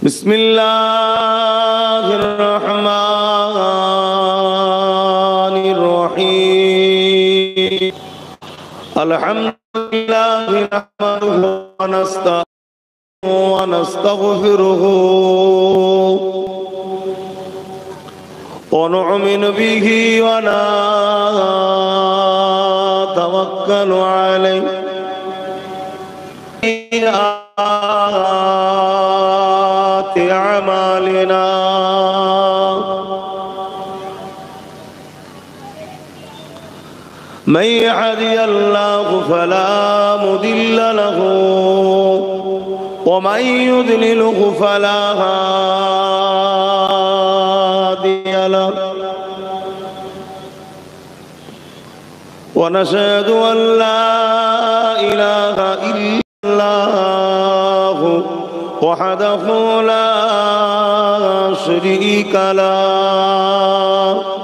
बिस्मिल्लाहिर्रहमानिर्रहीम अल्हम्दुलिल्लाह नहमदुहु व नस्तईनुहु व नस्तगफिरुहु व नु'मिनु बिही व नतवक्कलु अलैहि अमालिना मन यहदिहिल्लाहु फला मुदिल्ल लहु व मन युद्लिलहु फला हादिय लहु व नशहदु अन ला इलाहा इल्लल्लाहु वहदहु ला शरीका लहु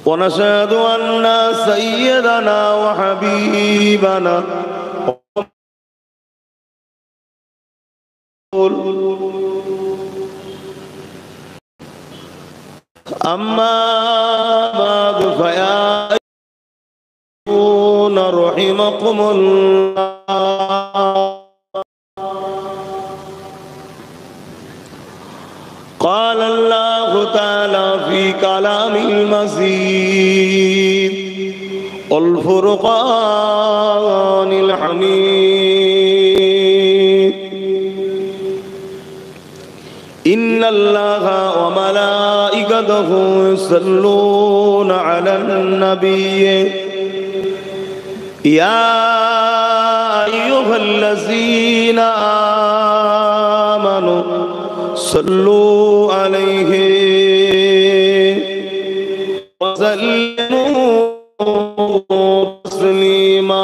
व नशहदु अन्ना सय्यदना व हबीबना अम्मा बाद फया रहिमकुमुल्लाह क़ाल अल्लाहु तआला फ़ी कलामिल मजीद वल फ़ुरक़ानिल हमीद इन्नल्लाहा व मलाइकतहु युसल्लूना अलन नबिय्य या अय्युहल्लज़ीना आमनू सल्लू अलैहि व सल्लिमू तस्लीमा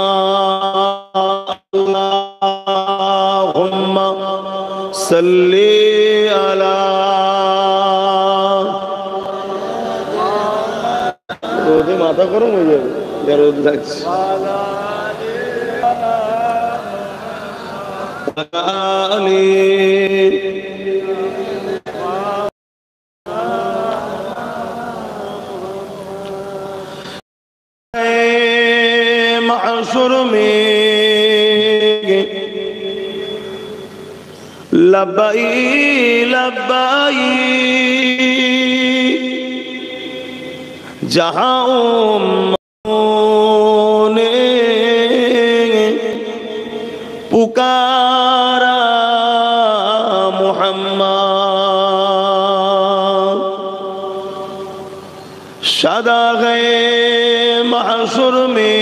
अल्लाहुम्मा सल्ली अला रोदे माथा गरम हो जाए या रोद লাগছে महशर में लब्बाई लब्बाई जहाँ ने पुकारा मुहम्मद सदा गए महशर में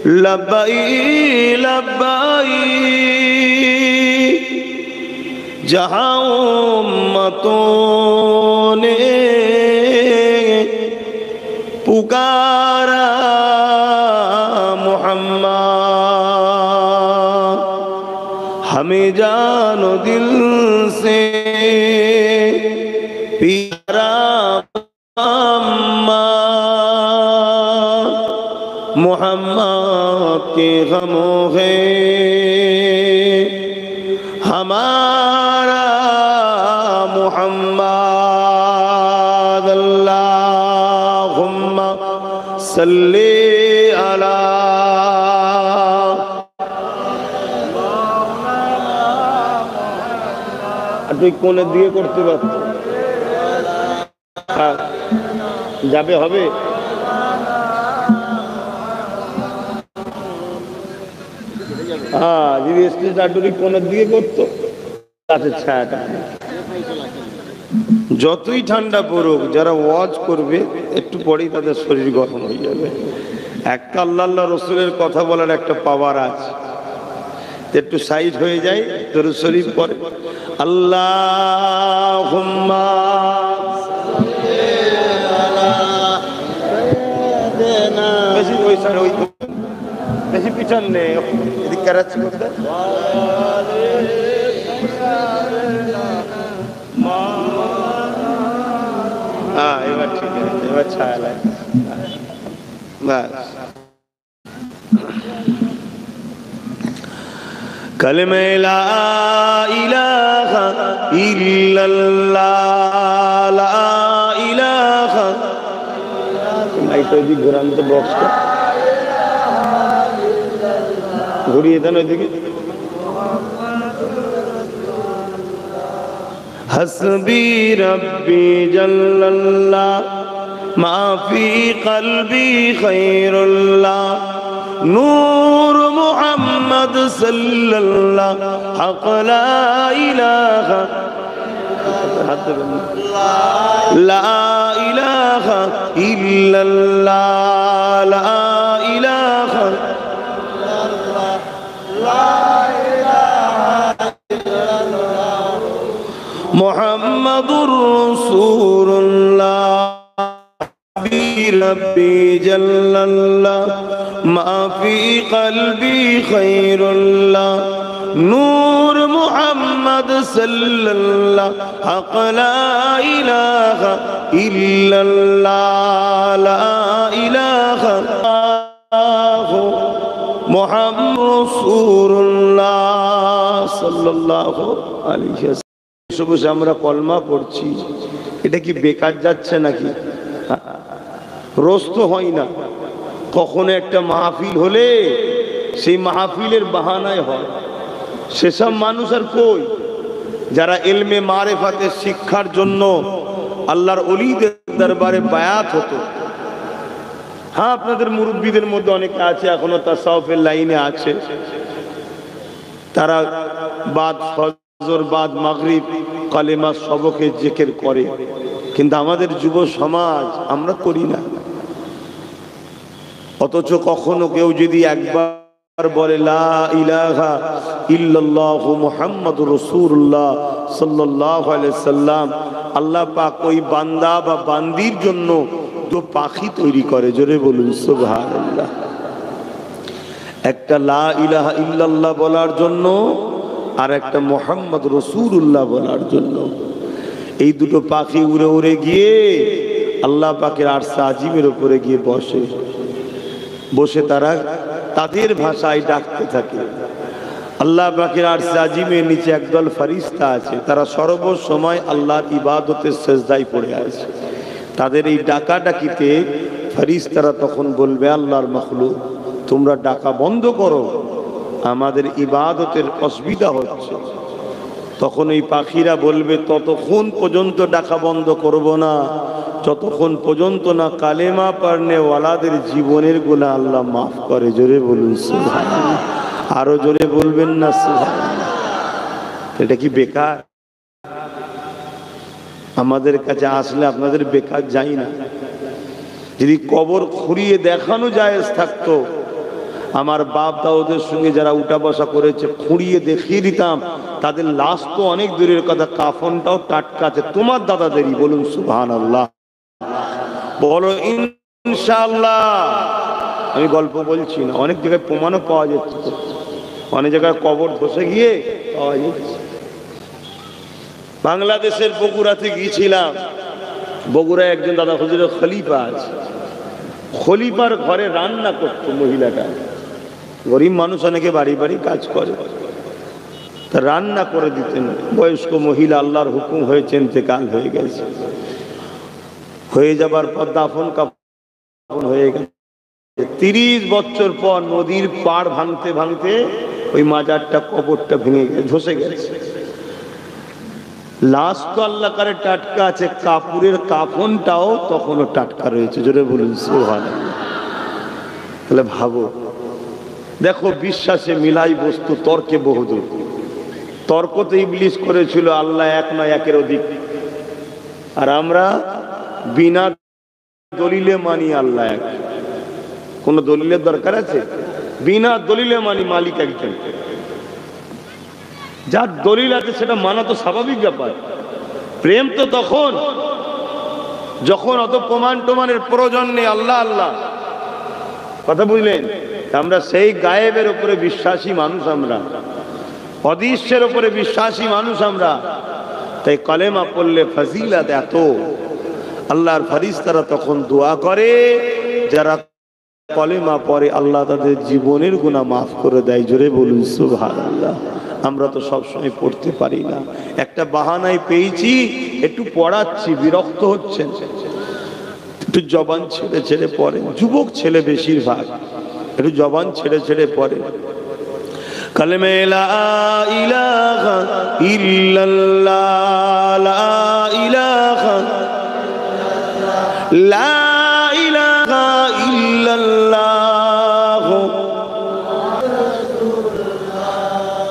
लब्बाई लब्बाई जहाँ उम्मतों ने पुकारा मुहम्मद हमें जानो दिल से प्यारा मुहम्मद के गमों है हमारा मुहम्मद अल्लाहुम्मा सल्ली अला তুই কোণের দিকে করতে পারছ যাবে হবে হ্যাঁ যদি স্টেজ আটুরি কোণের দিকে করতো গাছের ছায়াটা যতই ঠান্ডা পড়ুক যারা ওয়াজ করবে একটু পরেই তাদের শরীর গরম হয়ে যাবে একটা আল্লাহ রসুলের কথা বলার একটা পাওয়ার আছে একটু সাইড হয়ে যায় দরুদ শরীফ পড়ে আল্লাহুম্মা বেশি ওই স্যার ওই বেশি পিছন নেই এদিক কারাচ্ছি করতে হ্যাঁ এবার ঠিক আছে এবার ছায়া লাগে বাস কালেমা লা ইলাহা ইল্লাল্লাহ, লা ইলাহা, মাইকটা ওইদিকে ঘোরান তো, বক্সটা ঘুরিয়ে দেন ওইদিকে। হাসবি রব্বি জাল্লাল্লাহ মা ফি কলবি খায়রুল্লাহ, নূর মুহাম্মদ সাল্লাল্লাহ হক লা ইলাহা, লা ইলাহা ইল্লাল্লাহ, লা ইলাহা, মুহাম্মাদুর রাসূলুল্লাহ, রব্বি জাল্লাল্লাহ মা ফি কলবি খায়রুল্লাহ, নূর মুহাম্মদ সাল্লাল্লাহ হক লা ইলাহা ইল্লাল্লাহ, লা ইলাহা মুহাম্মাদুর রাসূলুল্লাহ সাল্লাল্লাহু আলাইহি ওয়াসাল্লাম। বসে আমরা কলমা পড়ছি, এটা কি বেকার যাচ্ছে নাকি? রোজ তো হয় না, কখনো একটা মাহফিল হলে সেই মাহফিলের বাহানায় হয়। সেসব মানুষ আর কই যারা ইলমে মারিফাতের শিক্ষার জন্য আল্লাহর ওলিদের দরবারে বায়াত হতো। হ্যাঁ, আপনাদের মুরব্বীদের মধ্যে অনেকে আছে এখনো তাসাউফের লাইনে আছে, তারা বাদ ফজর বাদ মাগরিব কালেমা সবকে জিকির করে, কিন্তু আমাদের যুব সমাজ আমরা করি না। অথচ কখনো কেউ যদি একবার বলে লা ইলাহা ইল্লাল্লাহু মুহাম্মাদুর রাসূলুল্লাহ সাল্লাল্লাহু আলাইহি সাল্লাম, আল্লাহ পাক ওই বান্দা বা বান্দির জন্য তো পাখি তৈরি করে। জোরে বলুন সুবহানাল্লাহ। একটা লা ইলাহা ইল্লাল্লাহ বলার জন্য আর একটা মুহাম্মদ রাসূলুল্লাহ বলার জন্য। এই দুটো পাখি উড়ে উড়ে গিয়ে আল্লাহ পাকের আরশে আজিমের উপরে গিয়ে বসে, বসে তারা তাদের ভাষায় ডাকতে থাকে। আল্লাহ পাকের আরশে আজিমের নিচে একদল ফেরেশতা আছে, তারা সর্বসময় আল্লাহর ইবাদতের সিজদায় পড়ে আছে। তাদের এই ডাকাডাকিতে ফেরেশতারা তখন বলবে, আল্লাহর মাখলুক তোমরা ডাকা বন্ধ করো, আমাদের ইবাদতের অসুবিধা হচ্ছে। তখন এই পাখিরা বলবে, ততক্ষণ পর্যন্ত ডাকা বন্ধ করব না যতক্ষণ পর্যন্ত না কালেমা পড়নে ওয়ালাদের জীবনের গুনাহ আল্লাহ মাফ করে। জোরে বলুন সুবহানাল্লাহ। আরো জোরে বলবেন না সুবহানাল্লাহ। এটা কি বেকার? আমাদের কাছে আসলে আপনাদের বেকার যাই না। যদি কবর খুঁড়িয়ে দেখানো জায়েজ থাকতো, আমার বাপ দাউদের সঙ্গে যারা উঠা বসা করেছে খুঁড়িয়ে দেখিয়ে দিতাম, তাদের লাশ তো অনেক দূরের কথা, কাফনটাও টাটকা আছে। তোমার দাদাদেরই। বলুন সুবহানাল্লাহ, বলো ইনশাআল্লাহ। আমি গল্প বলছি না, অনেক জায়গায় প্রমাণও পাওয়া যাচ্ছে, অনেক জায়গায় কবর ধসে গিয়ে পাওয়া যাচ্ছে। বাংলাদেশের বগুড়াতে গিয়েছিলাম, বগুড়ায় একজন দাদা হুজুরের খলিফা আছে, খলিফার ঘরে রান্না করতো মহিলাটা। গরিব মানুষ, অনেকে বাড়ি বাড়ি কাজ করে, তা রান্না করে দিতেন। বয়স্ক মহিলা, আল্লাহর হুকুম হয়েছে ইন্তেকাল হয়ে গেছে। হয়ে যাবার পর দাফন কাফন হয়ে গেছে। 30 বছর পর নদীর পাড় ভাঙতে ভাঙতে ওই মাজারটা, কবরটা ভেঙে গেছে, ধসে গেছে। লাশ তো আল্লাহ করে টাটকা আছে, কাপড়ের কাফনটাও তখনও টাটকা রয়েছে। জোরে বলুন সুবহানাল্লাহ। তাহলে ভাবো, দেখো বিশ্বাসে মিলাই বস্তু, তর্কে বহুদূর। তর্ক তো ইবলিস করেছিল আল্লাহ এক নয়, একের অধিক। আর আমরা বিনা দলিলে মানি আল্লাহ এক। কোন দলিলের দরকার আছে? বিনা দলিলে মানি মালিক একজন। যার দলিল আছে সেটা মানা তো স্বাভাবিক ব্যাপার। প্রেম তো তখন যখন অত প্রমাণ টমানের প্রয়োজন নেই। আল্লাহ আল্লাহ, কথা বুঝলেন? আমরা সেই গায়েবের উপরে বিশ্বাসী মানুষ, আমরা অদৃশ্যের উপরে বিশ্বাসী মানুষ আমরা। তাই কলেমা পড়লে ফজিলত এত। আল্লাহর ফেরেশতারা তখন দোয়া করে, যারা কলেমা পড়ে আল্লাহ তাদের জীবনের গুনাহ মাফ করে দেয়। জোরে বলুন সুবহানাল্লাহ। আমরা তো সবসময় পড়তে পারি না, একটা বাহানায় পেয়েছি একটু পড়াচ্ছি, বিরক্ত হচ্ছেন, একটু জবান ছেড়ে ছেড়ে পড়েন। যুবক ছেলে বেশিরভাগ একটু জবান ছেড়ে ছেড়ে পড়ে। কালেমে লা ইলাহা ইল্লাল্লাহ, লা ইলাহা, লা ইলাহা ইল্লাল্লাহ।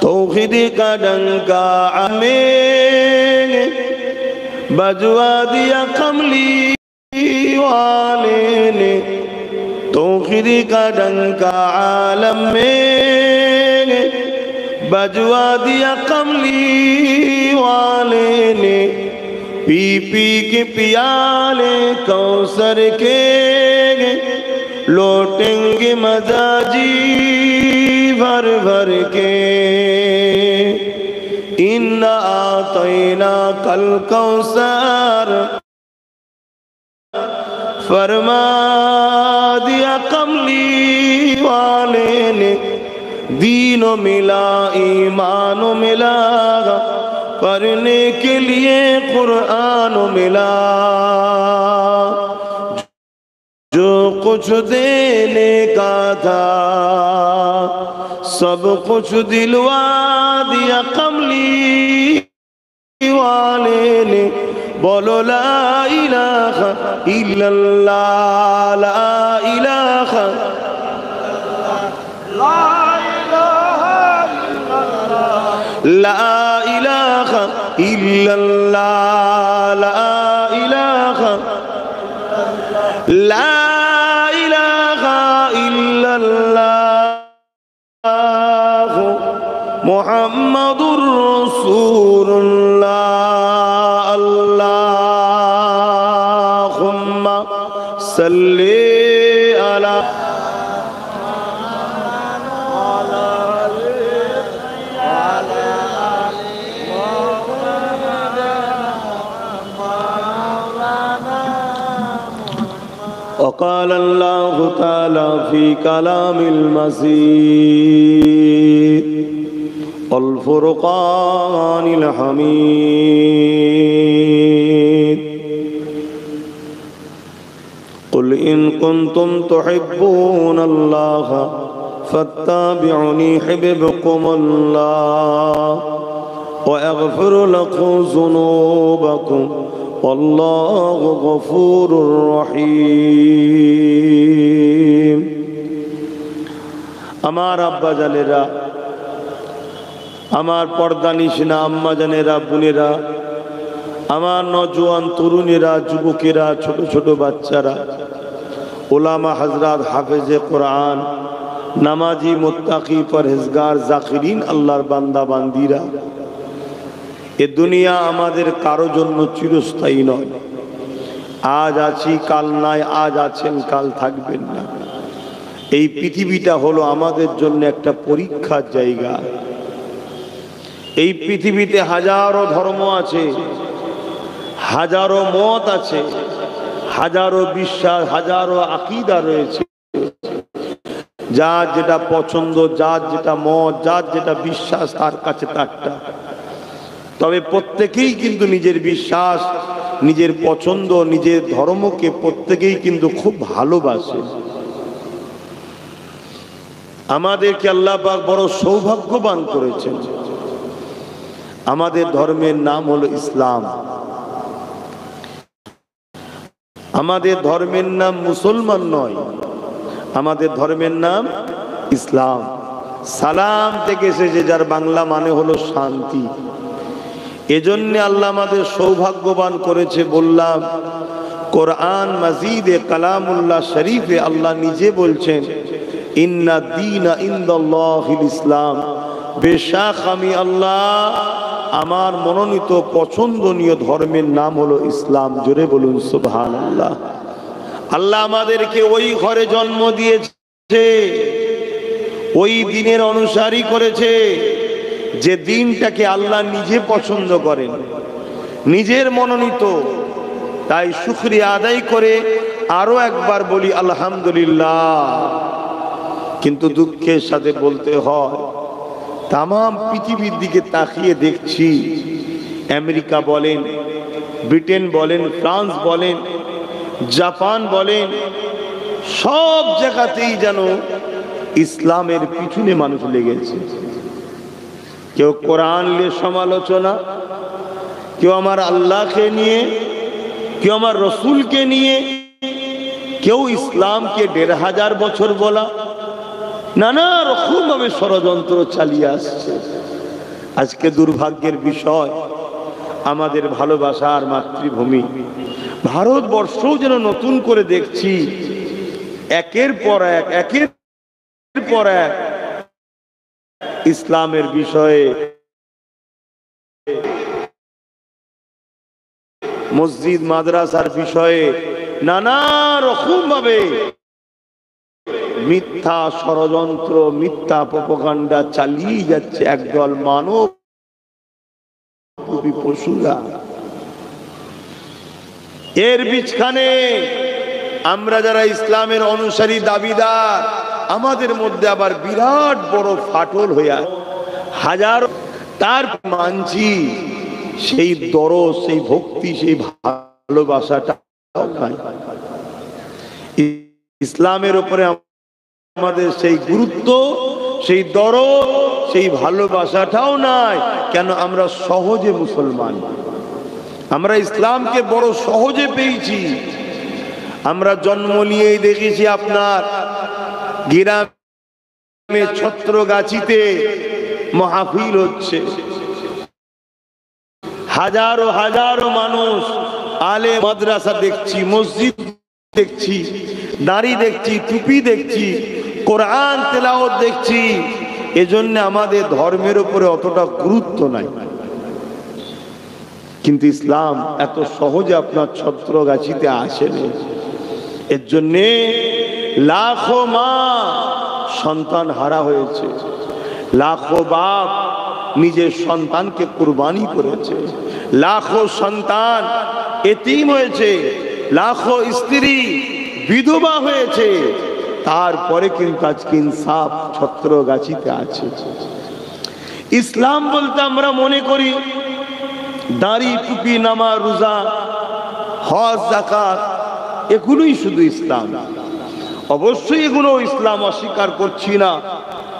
तौहीद का डंका हमें बजवा दिया कमली वाले ने, तौहीद का डंका आलम में बजवा दिया कमली वाले ने। पी पी के पियाले कौसर के लौटेंगे मजाजी भर भर के। इन्ना आतैना कल कौसर फरमा दिया कमली वाले ने। दीनो मिला ईमानो मिला, पढ़ने के लिए कुरान मिला। जो कुछ देने का था सब कुछ दिलवा दिया कमली वाले ने। बोलो ला इलाहा इल्लल्लाह, ला इलाहा, ला इलाहा इल्लल्लाह, ला इलाहा, ला इलाहा इल्लल्लाह मुहम्मदुर रसूलुल्लाह। अल्लाहुम्मा सल्ली अला وقال الله تعالى في كلام المجيد والفرقان الحميد قل إن كنتم تحبون الله فاتبعوني يحببكم الله ويغفر لكم ذنوبكم والله غفور رحيم। আমার আব্বা জানেরা, আমার পর্দানিশিনা আম্মা জানেরা, বোনেরা, আমার নওজোয়ান তরুণেরা, যুবকেরা, ছোট ছোট বাচ্চারা, ওলামা হযরত, হাফেজে কোরআন, নামাজি, মুত্তাকি, পরহেজগার, জাকিরিন, আল্লাহর বান্দা বান্দিরা, এ দুনিয়া আমাদের কারো জন্য চিরস্থায়ী নয়। আজ আছি কাল নাই, আজ আছেন কাল থাকবেন না। এই পৃথিবীটা হলো আমাদের জন্য একটা পরীক্ষার জায়গা। এই পৃথিবীতে হাজারো ধর্ম আছে, হাজারো মত আছে, হাজারো বিশ্বাস, হাজারো আকীদা রয়েছে। যার যেটা পছন্দ, যার যেটা মত, যার যেটা বিশ্বাস, তার কাছে তারটা। তবে প্রত্যেকেই কিন্তু নিজের বিশ্বাস, নিজের পছন্দ, নিজের ধর্মকে প্রত্যেকেই কিন্তু খুব ভালোবাসে। আমাদেরকে আল্লাহ পাক বড় সৌভাগ্যবান করেছেন। আমাদের ধর্মের নাম হলো ইসলাম। আমাদের ধর্মের নাম মুসলমান নয়, আমাদের ধর্মের নাম ইসলাম। সালাম থেকে এসেছে, যার বাংলা মানে হলো শান্তি। এজন্য আল্লাহ আমাদের সৌভাগ্যবান করেছে। বললাম কোরআন মাজিদে কালামুল্লাহ শরীফে আল্লাহ নিজে বলছেন, ইন্না দীনা ইনদাল্লাহিল ইসলাম, বেশক আমি আল্লাহ, আমার মনোনীত পছন্দনীয় ধর্মের নাম হলো ইসলাম। জোরে বলুন সুবহানাল্লাহ। আল্লাহ আমাদেরকে ওই ঘরে জন্ম দিয়েছে, ওই দিনের অনুসারী করেছে যে দিনটাকে আল্লাহ নিজে পছন্দ করেন, নিজের মনোনীত। তাই শুকরিয়া আদায় করে আরো একবার বলি আলহামদুলিল্লাহ। কিন্তু দুঃখের সাথে বলতে হয়, তাম পৃথিবীর দিকে তাকিয়ে দেখছি, আমেরিকা বলেন, ব্রিটেন বলেন, ফ্রান্স বলেন, জাপান বলেন, সব জায়গাতেই যেন ইসলামের পিছনে মানুষ লেগেছে। কেউ কোরআন নিয়ে সমালোচনা, কেউ আমার আল্লাহকে নিয়ে, কেউ আমার রসুলকে নিয়ে, কেউ ইসলামকে 1500 বছর বলা, নানা রকম ভাবে ষড়যন্ত্র চালিয়ে আসছে। আজকে দুর্ভাগ্যের বিষয়, আমাদের ভালোবাসার মাতৃভূমি ভারতবর্ষও যেন নতুন করে দেখছি একের পর এক ইসলামের বিষয়ে, মসজিদ মাদ্রাসার বিষয়ে নানা রকম ভাবে মিথ্যা ষড়যন্ত্র, মিথ্যা প্রোপাগান্ডা চালিয়ে যাচ্ছে একদল মানব পশুরা। এর বিচখানে আমরা যারা ইসলামের অনুসারী দাবিদার, আমাদের মধ্যে আবার বিরাট বড় ফাটল হইয়া হাজার তার মানছি সেই দরদ, সেই ভক্তি, সেই ভালোবাসাটা ইসলামের উপরে আমাদের সেই গুরুত্ব, সেই দরদ, সেই ভালোবাসাটাও নাই। কেন? আমরা সহজে মুসলমান, আমরা ইসলামকে বড় সহজে পেয়েছি। আমরা জন্ম নিয়েই দেখেছি আপনার গ্রামে ছত্রগাছিতে মাহফিল হচ্ছে, হাজারো হাজারো মানুষ, আলে মাদ্রাসা দেখছি, মসজিদ দেখছি, দাড়ি দেখছি, টুপি দেখছি, কোরআন তেলাওয়াত দেখছি। এজন্য আমাদের ধর্মের উপরে অতটা গুরুত্ব নাই। কিন্তু ইসলাম এত সহজে আপনার ছত্রগাছিতে আসেনি। এর জন্যে লাখো মা সন্তান হারা হয়েছে, লাখো বাপ নিজের সন্তানকে কুরবানি করেছে, লাখো সন্তান এতিম হয়েছে, লাখো স্ত্রী বিধবা হয়েছে। তারপরে কিন্তু আজকে ইনসাফ ছত্রগাছিতে আছে। ইসলাম বলতে আমরা মনে করি দাড়ি, টুপি, নামাজ, রোজা, হজ, যাকাত, এগুলোই শুধু ইসলাম। অবশ্যই এগুলো ইসলাম, অস্বীকার করছি না,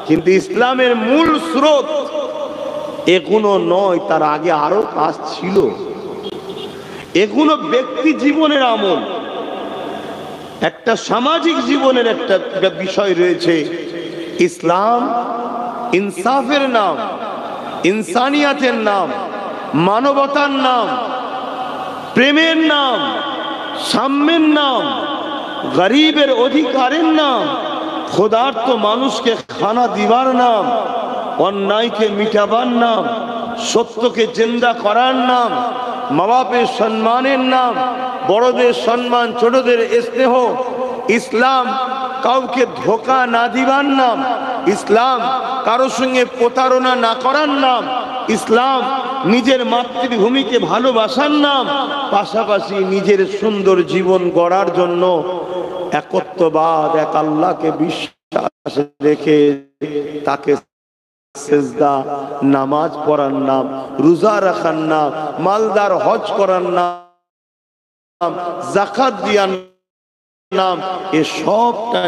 কিন্তু ইসলামের মূল স্রোত এগুলো নয়, তার আগে আরো কাজ ছিল। এগুলো ব্যক্তি জীবনের আমল, একটা সামাজিক জীবনের একটা বিষয় রয়েছে। ইসলাম ইনসাফের নাম, ইনসানিয়াতের নাম, মানবতার নাম, প্রেমের নাম, সাম্যের নাম, গরিবের অধিকারের নাম, ক্ষুধার্ত মানুষকে খানা দিবার নাম, অন্যায়কে মিটাবার নাম, সত্যকে জিন্দা করার নাম, মা বাপের সম্মানের নাম, বড়দের সম্মান, ছোটদের স্নেহ। ইসলাম কাউকে ধোঁকা না দিবার নাম, ইসলাম কারো সঙ্গে প্রতারণা না করার নাম, ইসলাম নিজের মাতৃভূমিকে ভালোবাসার নাম, পাশাপাশি নিজের সুন্দর জীবন গড়ার জন্য একত্ববাদ, এক আল্লাহকে বিশ্বাস রেখে তাকে সেজদা, নামাজ পড়ার নাম, রোজা রাখার নাম, মালদার হজ করার নাম, যাকাত দেওয়ার নাম, এ সবটা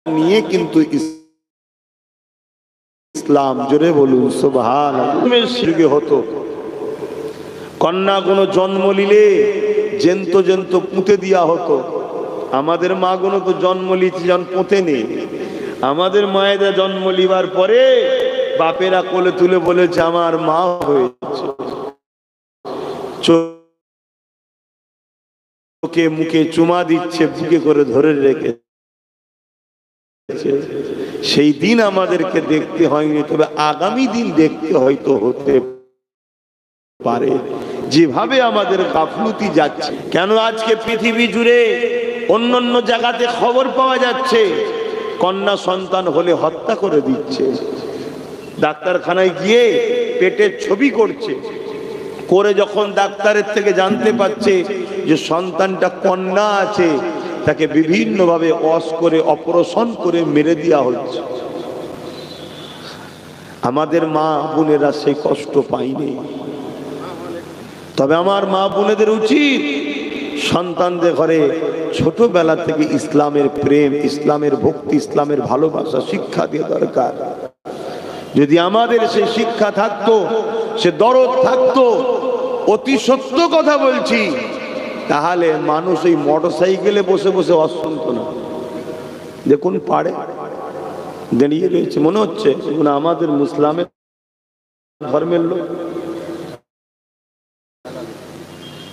নিয়ে কিন্তু ইসলাম, জোরে বলুন সুবহানাল্লাহ, হতো। কন্যা কোনো জন্ম নিলে জেন্ত জেন্ত পুঁতে দেওয়া হতো। আমাদের মা গুলো তো জন্ম নিচ্ছে, পুঁতে নেই। আমাদের মায়েরা জন্ম লিবার পরে বাপেরা কোলে তুলে বলেছে আমার মা হয়েছে, চোখে মুখে চুমা দিচ্ছে, বুকে করে ধরে রেখে। সেই দিন আমাদেরকে দেখতে হয়নি, তবে আগামী দিন দেখতে হয়তো হতে পারে। যেভাবে আমাদের গাফলতি যাচ্ছে, কেন আজকে পৃথিবী জুড়ে অন্যান্য জায়গাতে খবর পাওয়া যাচ্ছে কন্যা সন্তান হলে হত্যা করে দিচ্ছে। ডাক্তারখানায় গিয়ে পেটের ছবি করছে, করে যখন ডাক্তারের থেকে জানতে পারছে যে সন্তানটা কন্যা আছে, তাকে বিভিন্নভাবে অস করে অপারেশন করে মেরে দেওয়া হচ্ছে। আমাদের মা বোনেরা সেই কষ্ট পায়নি। তবে আমার মা বোনেদের উচিত সন্তানদের ঘরে ছোটবেলা থেকে ইসলামের প্রেম, ইসলামের ভক্তি, ইসলামের ভালোবাসা শিক্ষা দেওয়া দরকার। যদি আমাদের সেই শিক্ষা থাকতো, সে দরদ থাকতো, অতি সত্য কথা বলছি, তাহলে মানুষ এই মোটরসাইকেলে বসে বসে অশুনত না। দেখুন পাড়ে দাঁড়িয়ে রয়েছে, মনে হচ্ছে আমাদের মুসলামের ধর্মের লোক।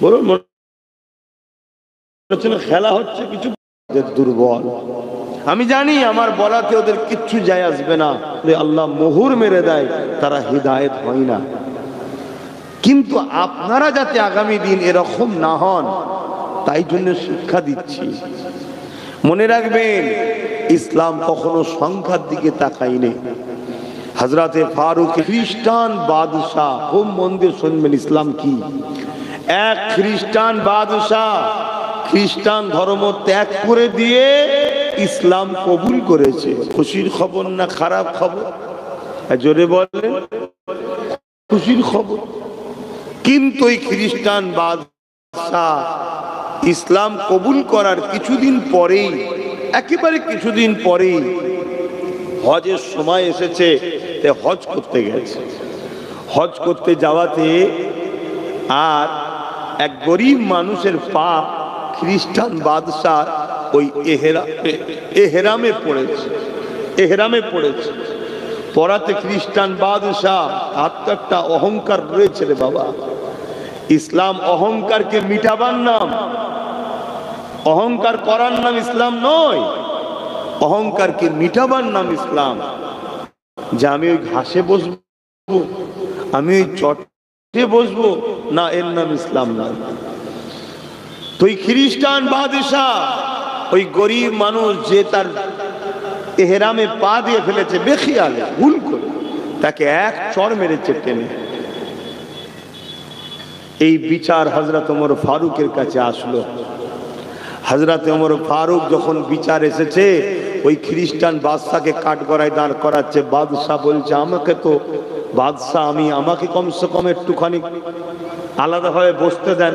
বলুন খেলা হচ্ছে কিছু দুর্বল। আমি জানি আমার বলাতে ওদের কিচ্ছু যায় আসবে না, আল্লাহ মোহর মেরে দেয়, তারা হিদায়েত হয় না। কিন্তু আপনারা যাতে আগামী দিন এরকম না হন, তাই জন্য শিক্ষা দিচ্ছি। মনে রাখবেন, ইসলাম কখনো সংখ্যার দিকে তাকায়নি। হযরতে ফারুক খ্রিস্টান বাদশাহ, খুব মন দিয়ে শুনবেন ইসলাম কি। এক খ্রিস্টান বাদশাহ খ্রিস্টান ধর্ম ত্যাগ করে দিয়ে ইসলাম কবুল করেছে। খুশির খবর না খারাপ খবর? জোরে বলেন, খুশির খবর। কিন্তু এই খ্রিস্টান বাদশাহ ইসলাম কবুল করার কিছুদিন পরেই, একেবারে কিছুদিন পরেই হজের সময় এসেছে, হজ করতে গেছে। হজ করতে যাওয়াতে আর এক গরিব মানুষের পা খ্রিস্টান বাদশাহ ওই এহরামে পড়েছে। এহরামে পড়েছে, পড়াতে খ্রিস্টান বাদশাহ একটা অহংকার রয়েছে রে বাবা। ইসলাম অহংকারকে মিটাবার নাম, অহংকার করার নাম ইসলাম নয়। অহংকারকে মিটাবার নাম ইসলাম। যে আমি ওই ঘাসে বসবো, আমি ওই চটে বসবো না, এর নাম ইসলাম না। তো ওই খ্রিস্টান বাদশাহ ওই গরিব মানুষ যে তার এহরামে পা দিয়ে ফেলেছে বেখিয়ালে, ভুল করে, তাকে এক চড় মেরেছে টেনে। এই বিচার হযরত ওমর ফারুকের কাছে আসলো। হযরত ওমর ফারুক যখন বিচার এসেছে, ওই খ্রিস্টান বাদশাকে কাঠগড়ায় দাঁড় করাচ্ছে। বাদশাহ বলছে, আমাকে তো বাদশাহ, আমাকে কমসে কম একটুখানি আলাদাভাবে বসতে দেন।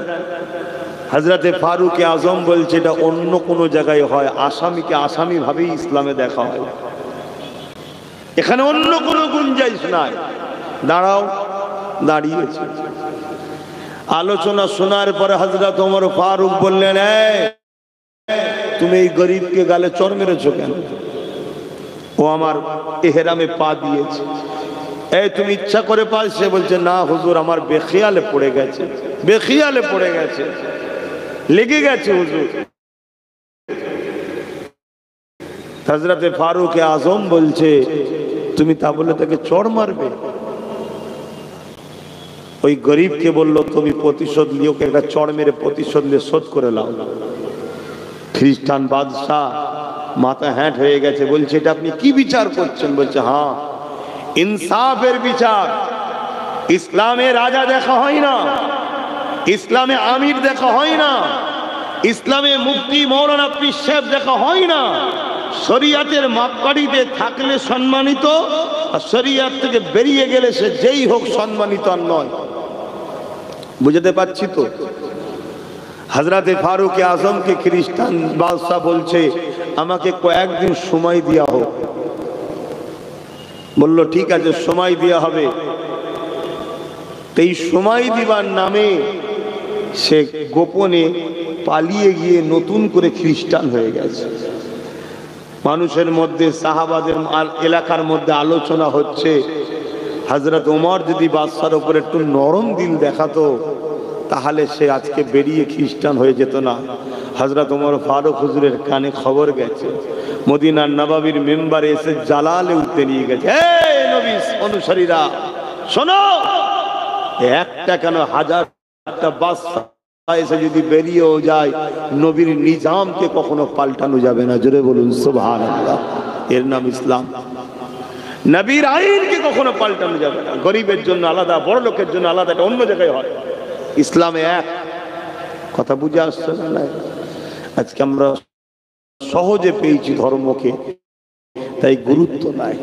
হযরতে ফারুক আজম বলছে, এটা অন্য কোনো জায়গায় হয়, আসামিকে আসামি ভাবেই ইসলামে দেখা হয়, এখানে অন্য কোনো গুঞ্জাইশ নাই। দাঁড়াও। দাঁড়িয়েছে। আলোচনা শোনার পরে হযরত ওমর ফারুক বললেন, তুমি এই গরিবকে গালে চড় মেরেছো কেন? ও আমার এহরামে পা দিয়েছে। তুমি ইচ্ছা করে পা? সে বলছে, না হুজুর, আমার বেখিয়ালে পড়ে গেছে, বেখিয়ালে পড়ে গেছে, লেগে গেছে হুজুর। হযরতে ফারুক আজম বলছে, তুমি তা বলে তাকে চড় মারবে? ওই গরিবকে বলল, তুমি প্রতিশোধ লিও, একটা চড় মেরে প্রতিশোধ নিয়ে শোধ করে নাও। খ্রিস্টান বাদশাহ মাথা হ্যাট হয়ে গেছে, বলছে, এটা আপনি কি বিচার করছেন? বলছে, হ্যাঁ, ইনসাফের বিচার। ইসলামে রাজা দেখা হয় না, ইসলামে আমির দেখা হয় না, ইসলামে মুফতি মৌলানা পীর সাহেব দেখা হয় না। শরিয়াতের মাপকাঠিতে থাকলে সম্মানিত, আর শরিয়াত থেকে বেরিয়ে গেলে সে যেই হোক সম্মানিত আর নয়। বুঝতে পারছি তো? হযরতে ফারুক আজমকে খ্রিস্টান বাদশাহ বলছে, আমাকে কয়েকদিন সময় দেওয়া হোক। বলল, ঠিক আছে, সময় দেওয়া হবে। এই সময় দিবার নামে সে গোপনে পালিয়ে গিয়ে নতুন করে খ্রিস্টান হয়ে গেছে। মানুষের মধ্যে, সাহাবাদের এলাকার মধ্যে আলোচনা হচ্ছে, হযরত ওমর যদি বাদশার উপর একটু নরম দিল দেখাতো, তাহলে সে আজকে বেরিয়ে খ্রিস্টান হয়ে যেত না। হযরত ওমর ফারুক হুজুরের কানে খবর গেছে, মদিনার নববীর মেম্বারে এসে জালালে উঠতে নিয়ে গেছে। এই নবী অনুসারীরা শোনো, একটা কেন হাজারটা বাদশা এসে যদি বেরিয়েও যায়, নবীর নিজামকে কখনো পাল্টানো যাবে না। জোরে বলুন সুবহানাল্লাহ। এর নাম ইসলাম। নবীর আইনকে কখনো পাল্টানো যাবে না। গরিবের জন্য আলাদা, বড় লোকের জন্য আলাদা, এটা অন্য জায়গায় হয়। ইসলামে এক। কথা বুঝে আসছে না? আজকে আমরা সহজে পেয়েছি ধর্মকে, তাই গুরুত্ব নাই।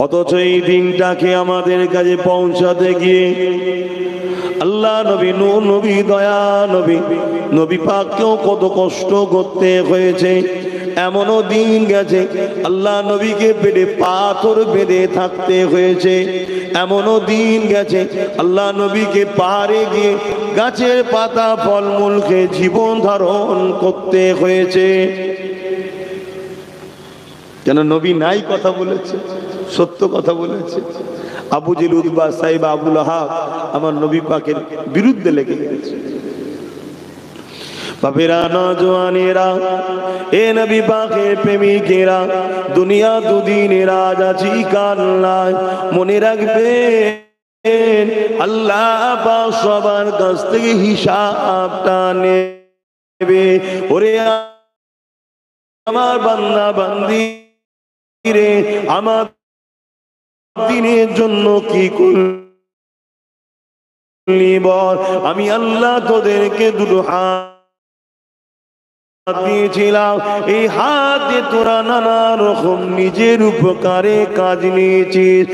অথচ এই দিনটাকে আমাদের কাছে পৌঁছাতে গিয়ে আল্লাহ নবী, নূর নবী, দয়া নবী, নবী পাককেও কত কষ্ট করতে হয়েছে। এমনও দিন গেছে আল্লাহ নবীকে পেটে পাথর বেঁধে থাকতে হয়েছে। এমনও দিন গেছে আল্লাহ নবীকে পাহাড়ে গিয়ে গাছের পাতা ফলমূল খেয়ে জীবন ধারণ করতে হয়েছে। কেন? নবী নাই কথা বলেছে, সত্য কথা বলেছে। আবু জেল, উতবা, সাইবা, আবুল আহাব আমার নবী পাকের বিরুদ্ধে লেগে গেছে। বাপেরা, নওজওয়ানেরা, এ নবী পাকের প্রেমিকেরা, দুনিয়া দুদিনের আজ আছি কাল নাই, মনে রাখবেন আল্লাহ পাক সবার কাছ থেকে হিসাবটা নেবে। ওরে আমার বান্দা বান্দি রে, আমার দিনের জন্য কি করলি বল? আমি আল্লাহ তোদেরকে দুটো হাত দিয়েছিলাম, এই হাত দিয়ে তোরা নানা রকম নিজের উপকারে কাজ নিয়েছিস।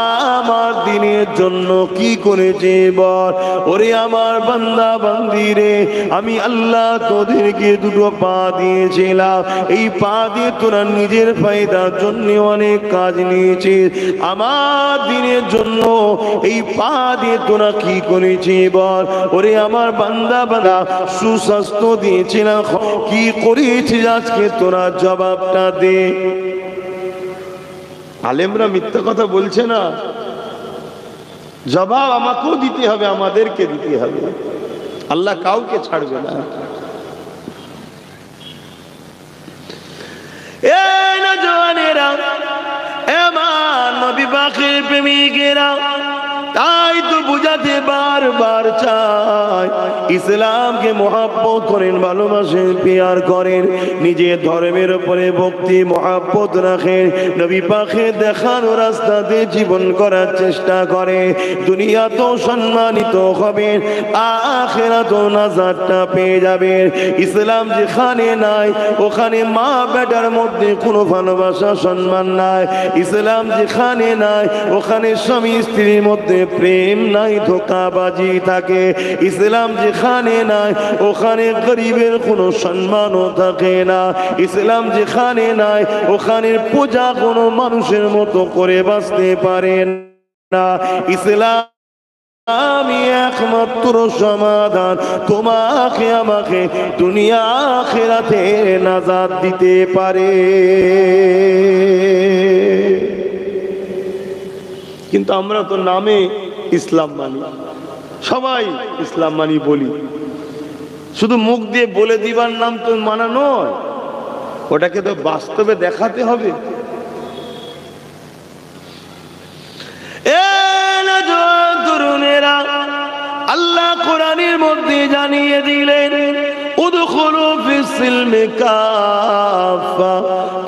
আমার দিনের জন্য কি করেছে বল? ওরে আমার বান্দা বান্দি রে, আমি আল্লাহ তোদেরকে দুটো পা দিয়েছিলাম, এই পা দিয়ে তোরা নিজের ফায়দার জন্য অনেক কাজ নিয়েছিস। আমার দিনের জন্য এই পা দিয়ে তোরা কি করেছিস বল? ওরে আমার বান্দা বান্দা, সুস্বাস্থ্য দিয়েছিলাম, কি করেছিস আজকে তোরা জবাবটা দে। আলেমরা মিথ্যা কথা বলছে না, জবাব আমাকেও দিতে হবে, আমাদেরকে দিতে হবে। আল্লাহ কাউকে ছাড়বে না। এই নওজওয়ানেরা, আমার নবী পাকের প্রেমিকেরা, তাই তো বুঝাতে বারবার চাই, ইসলামকে মহব্বত করেন, ভালোবাসেন, প্যার করেন, নিজের ধর্মের উপরে ভক্তি মহব্বত রাখেন, নবী পাকের দেখানো রাস্তাতে জীবন করার চেষ্টা করে। দুনিয়া তো সম্মানিত হবেন, আখিরাত নাজাতটা পেয়ে যাবেন। ইসলাম যেখানে নাই ওখানে মা বেটার মধ্যে কোনো ভালোবাসা সম্মান নাই। ইসলাম যেখানে নাই ওখানে স্বামী স্ত্রীর মধ্যে প্রেম নাই, ধোঁকাবাজি থাকে। ইসলাম যেখানে নাই ওখানে গরিবের কোনো সম্মানও থাকে না। ইসলাম যেখানে নাই ওখানে পূজা কোনো মানুষের মতো করে বাঁচতে পারেন না। ইসলাম আমি একমাত্র সমাধান, তোমাকে আমাকে দুনিয়া আখিরাতে নাজাত দিতে পারে। কিন্তু আমরা তো নামে ইসলাম মানি, সবাই ইসলাম মানি বলি, শুধু মুখ দিয়ে বলে দিবার নাম তো মানা নয়, ওটাকে তো বাস্তবে দেখাতে হবে। তরুণেরা, আল্লাহ কোরআনের মধ্যে জানিয়ে দিলেন, উদখুলু ফিস-সিলমি কাফা,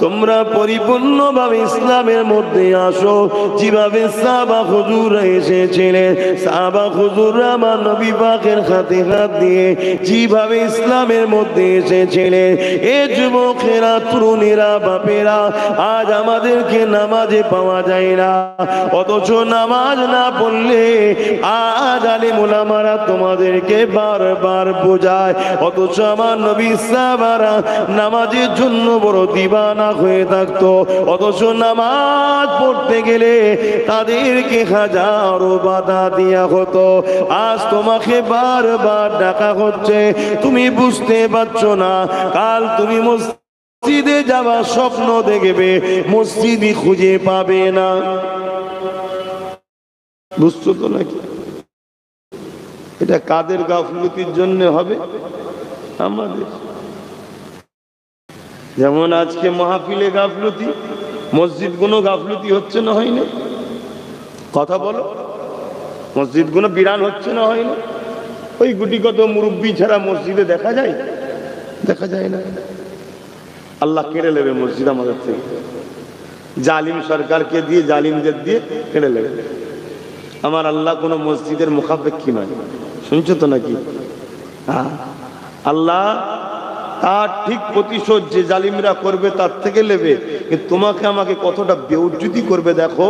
তোমরা পরিপূর্ণভাবে ইসলামের মধ্যে আসো। যেভাবে সাহাবা হুজুর এসেছিলেন, সাহাবা হুজুর আমার নবী পাকের হাতে হাত দিয়ে যেভাবে ইসলামের মধ্যে এসেছিলেন, এ যুবকেরা, তরুণেরা, বাপেরা, আজ আমাদেরকে নামাজে পাওয়া যায় না, অথচ নামাজ না পড়লে আজ আলেম ওলামারা তোমাদেরকে বারবার বোঝায়, অথচ আমার নবী সাহাবারা নামাজের জন্য বড় দিবানা হয়ে থাকতো, অথচ নামাজ পড়তে গেলে তাদেরকে হাজারো বাধা দেয়া হতো। আজ তোমাকে বারবার ডাকা হচ্ছে, তুমি বুঝতে পারছো না, কাল তুমি মসজিদে যাওয়ার স্বপ্ন দেখবে, মসজিদই খুঁজে পাবে না। বুঝছো তো নাকি? এটা কাদের গাফলতির জন্য হবে? আমাদের। যেমন আজকে মাহফিলে গাফলতি, মসজিদ গুলো গাফলতি হচ্ছে না, হয় না? কথা বলো, মসজিদ গুলো বিরান হচ্ছে না, হয় না? ওই গুটি কত মুরব্বী ছাড়া মসজিদে দেখা যায়? দেখা যায় না। আল্লাহ কেড়ে নেবে মসজিদ আমাদের থেকে, জালিম সরকারকে দিয়ে, জালিমদের দিয়ে কেড়ে নেবে। আমার আল্লাহ কোনো মসজিদের মুখাপেক্ষী নয়, শুনছো তো নাকি? হ্যাঁ, আল্লাহ তার ঠিক প্রতিশোধ যে জালিমরা করবে তার থেকে নেবে। কিন্তু তোমাকে আমাকে কতটা বেউজ্জতি করবে দেখো,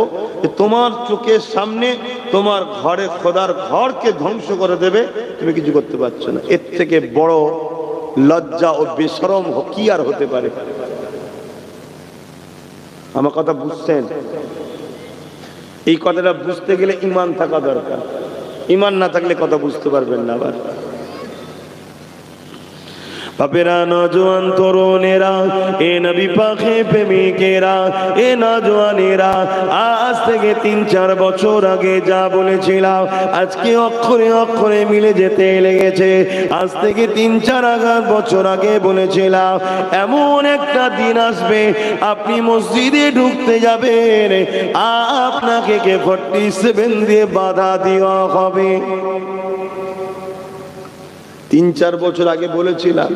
তোমার চোখের সামনে তোমার ঘরে খোদার ঘরকে ধ্বংস করে দেবে, তুমি কিছু করতে পারছো না। এর থেকে বড় লজ্জা ও বেশরম কি আর হতে পারে? আমার কথা বুঝছেন? এই কথাটা বুঝতে গেলে ঈমান থাকা দরকার। ঈমান না থাকলে কথা বুঝতে পারবেন না। আবার বাপেরা, নওজোয়ান তরুণেরা, এ নবী পাকে প্রেমিকেরা, এ নওজোয়ানেরা, আজ থেকে 3-4 বছর আগে যা বলেছিলাম আজকে অক্ষরে অক্ষরে মিলে যেতে লেগেছে। আজ থেকে 3-4 বছর আগে বলেছিলাম এমন একটা দিন আসবে আপনি মসজিদে ঢুকতে যাবেন, আপনাকে কে 47 দিয়ে বাধা দেওয়া হবে। 3-4 বছর আগে বলেছিলাম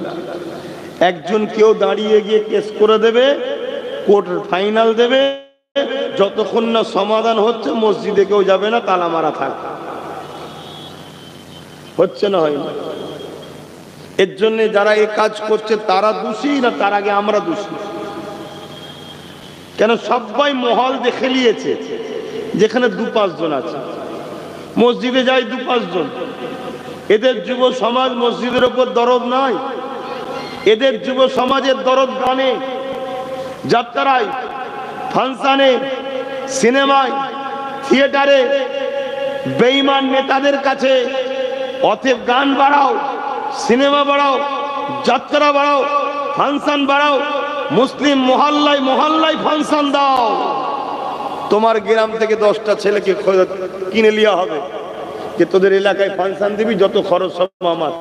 একজন কেউ দাঁড়িয়ে গিয়ে কেস করে দেবে, কোর্ট ফাইনাল দেবে, যতক্ষণ না সমাধান হচ্ছে মসজিদে কেউ যাবে না, তালা মারা থাকবে। হচ্ছে না, হয় না? এর জন্য যারা এই কাজ করছে তারা দোষী না তার আগে আমরা দোষী? কেন সবাই মহল দেখে নিয়েছে যেখানে 2-5 জন আছে, মসজিদে যায় 2-5 জন। এদের যুব সমাজ মসজিদের উপর দরদ নাই, এদের যুব সমাজের দরদ গানে, যাত্রায়, ফাংশনে, সিনেমায়, থিয়েটারে, বেঈমান নেতাদের কাছে। অতএব গান বাড়াও, সিনেমা বাড়াও, যাত্রা বাড়াও, ফাংশন বাড়াও, মুসলিম মহল্লায় মহল্লায় ফাংশন দাও। তোমার গ্রাম থেকে 10টা ছেলেকে কিনে লিয়া হবে যে তোদের এলাকায় ফাংশন দিবি, যত খরচ সব আমার,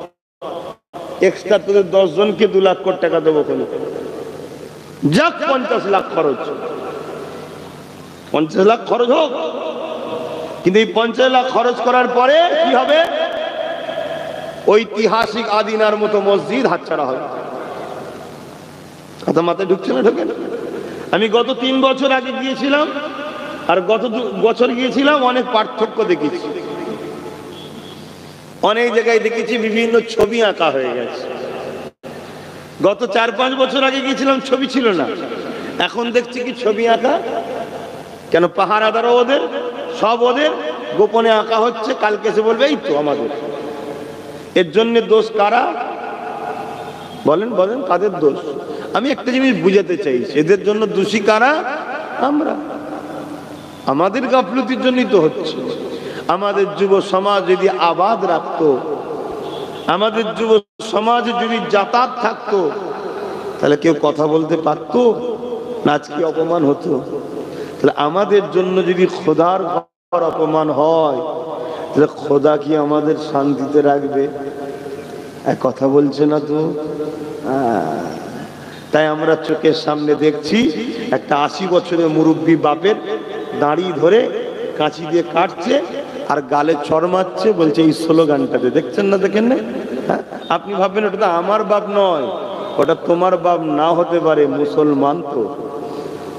এক্সট্রা তোদের 10 জনকে 2 লাখ কোটি টাকা দেবো। যাক 50 লাখ খরচ, 50 লাখ খরচ হোক, কিন্তু এই 50 লাখ খরচ করার পরে কি হবে? ঐতিহাসিক আদিনার মতো মসজিদ হাতছাড়া হবে। কথা মাথায় ঢুকছে না? ঢোকে না? আমি গত 3 বছর আগে গিয়েছিলাম আর গত 2 বছর গিয়েছিলাম, অনেক পার্থক্য দেখেছি। অনেক জায়গায় দেখেছি বিভিন্ন ছবি আঁকা হয়ে গেছে। গত 4-5 বছর আগে গিয়েছিলাম ছবি ছিল না, এখন দেখছি কি ছবি আঁকা। কেন? পাহারাদারও ওদের, সব ওদের, গোপনে আঁকা হচ্ছে। কালকে এসে বলবে এই তো আমাদের। এর জন্য দোষ কারা? বলেন বলেন, কাদের দোষ? আমি একটা জিনিস বুঝাতে চাই, এদের জন্য দোষী কারা? আমরা। আমাদের গাফলতির জন্যই তো হচ্ছে। আমাদের যুব সমাজ যদি আবাদ রাখতো, আমাদের যুব সমাজে যদি জাকাত থাকতো, তাহলে কেউ কথা বলতে পারতো না, আজকে অপমান হতো। তাহলে আমাদের জন্য যদি খোদার ঘর অপমান হয়, তাহলে খোদা কি আমাদের শান্তিতে রাখবে? কথা বলছে না তো। তাই আমরা চোখের সামনে দেখছি একটা 80 বছরের মুরব্বী বাপের দাড়ি ধরে কাঁচি দিয়ে কাটছে আর গালে চড় মারছে, বলছে এই স্লোগানটাতে। দেখছেন না? দেখেন না? হ্যাঁ, আপনি ভাববেন ওটা তো আমার বাপ নয়, ওটা তোমার বাপ না হতে পারে, মুসলমান তো।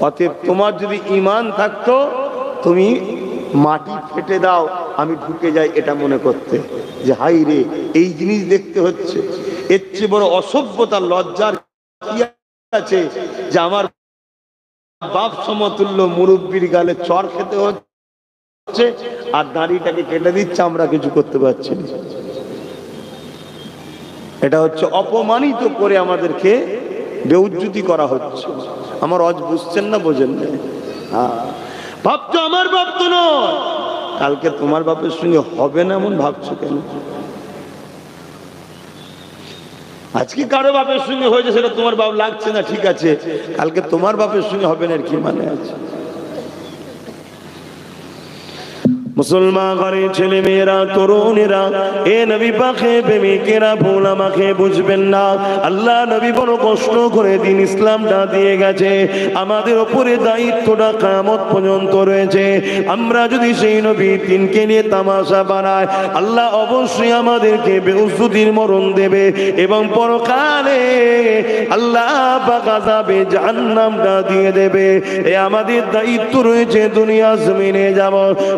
অতএব তোমার যদি ঈমান থাকতো, তুমি মাটি ফেটে দাও, আমি ঢুকে যাই, এটা মনে করতে যে হাই রে এই জিনিস দেখতে হচ্ছে। এর চেয়ে বড় অসভ্যতা লজ্জার কি আছে যে আমার বাপ সমতুল্য মুরব্বীর গালে চর খেতে হচ্ছে আর দাড়িটাকে কেটে দিচ্ছে, আমরা কিছু করতে পারছি না। এটা হচ্ছে অপমানিত করে আমাদেরকে বেউজ্জতি করা হচ্ছে। আমার অজ বুঝছেন না? বোঝেন না? বাপ তো আমার বাপ তো নয়, কালকে তোমার বাপের সঙ্গে হবে না এমন ভাবছো কেন? আজকে কারো বাপের সঙ্গে হয়েছে, সেটা তোমার বাপ লাগছে না, ঠিক আছে, কালকে তোমার বাপের সঙ্গে হবে না, কি মানে আছে? মুসলমান ঘরের ছেলে মেয়েরা, তরুণেরা, এ নবী পাকে প্রেমিকেরা, ভুল আমাকে বুঝবেন না। আল্লাহ নবী বড় কষ্ট করে দিন ইসলামটা দিয়ে গেছে, আমাদের উপরে দায়িত্বটা কিয়ামত পর্যন্ত রয়েছে। আমরা যদি সেই নবী দিনকে নিয়ে তামাশা বানাই, আল্লাহ অবশ্যই আমাদেরকে বেউজ্জতির মরণ দেবে এবং পরকালে আল্লাহ পাক আযাবে জাহান্নামটা দিয়ে দেবে। এ আমাদের দায়িত্ব রয়েছে। দুনিয়া জমিনে যাব,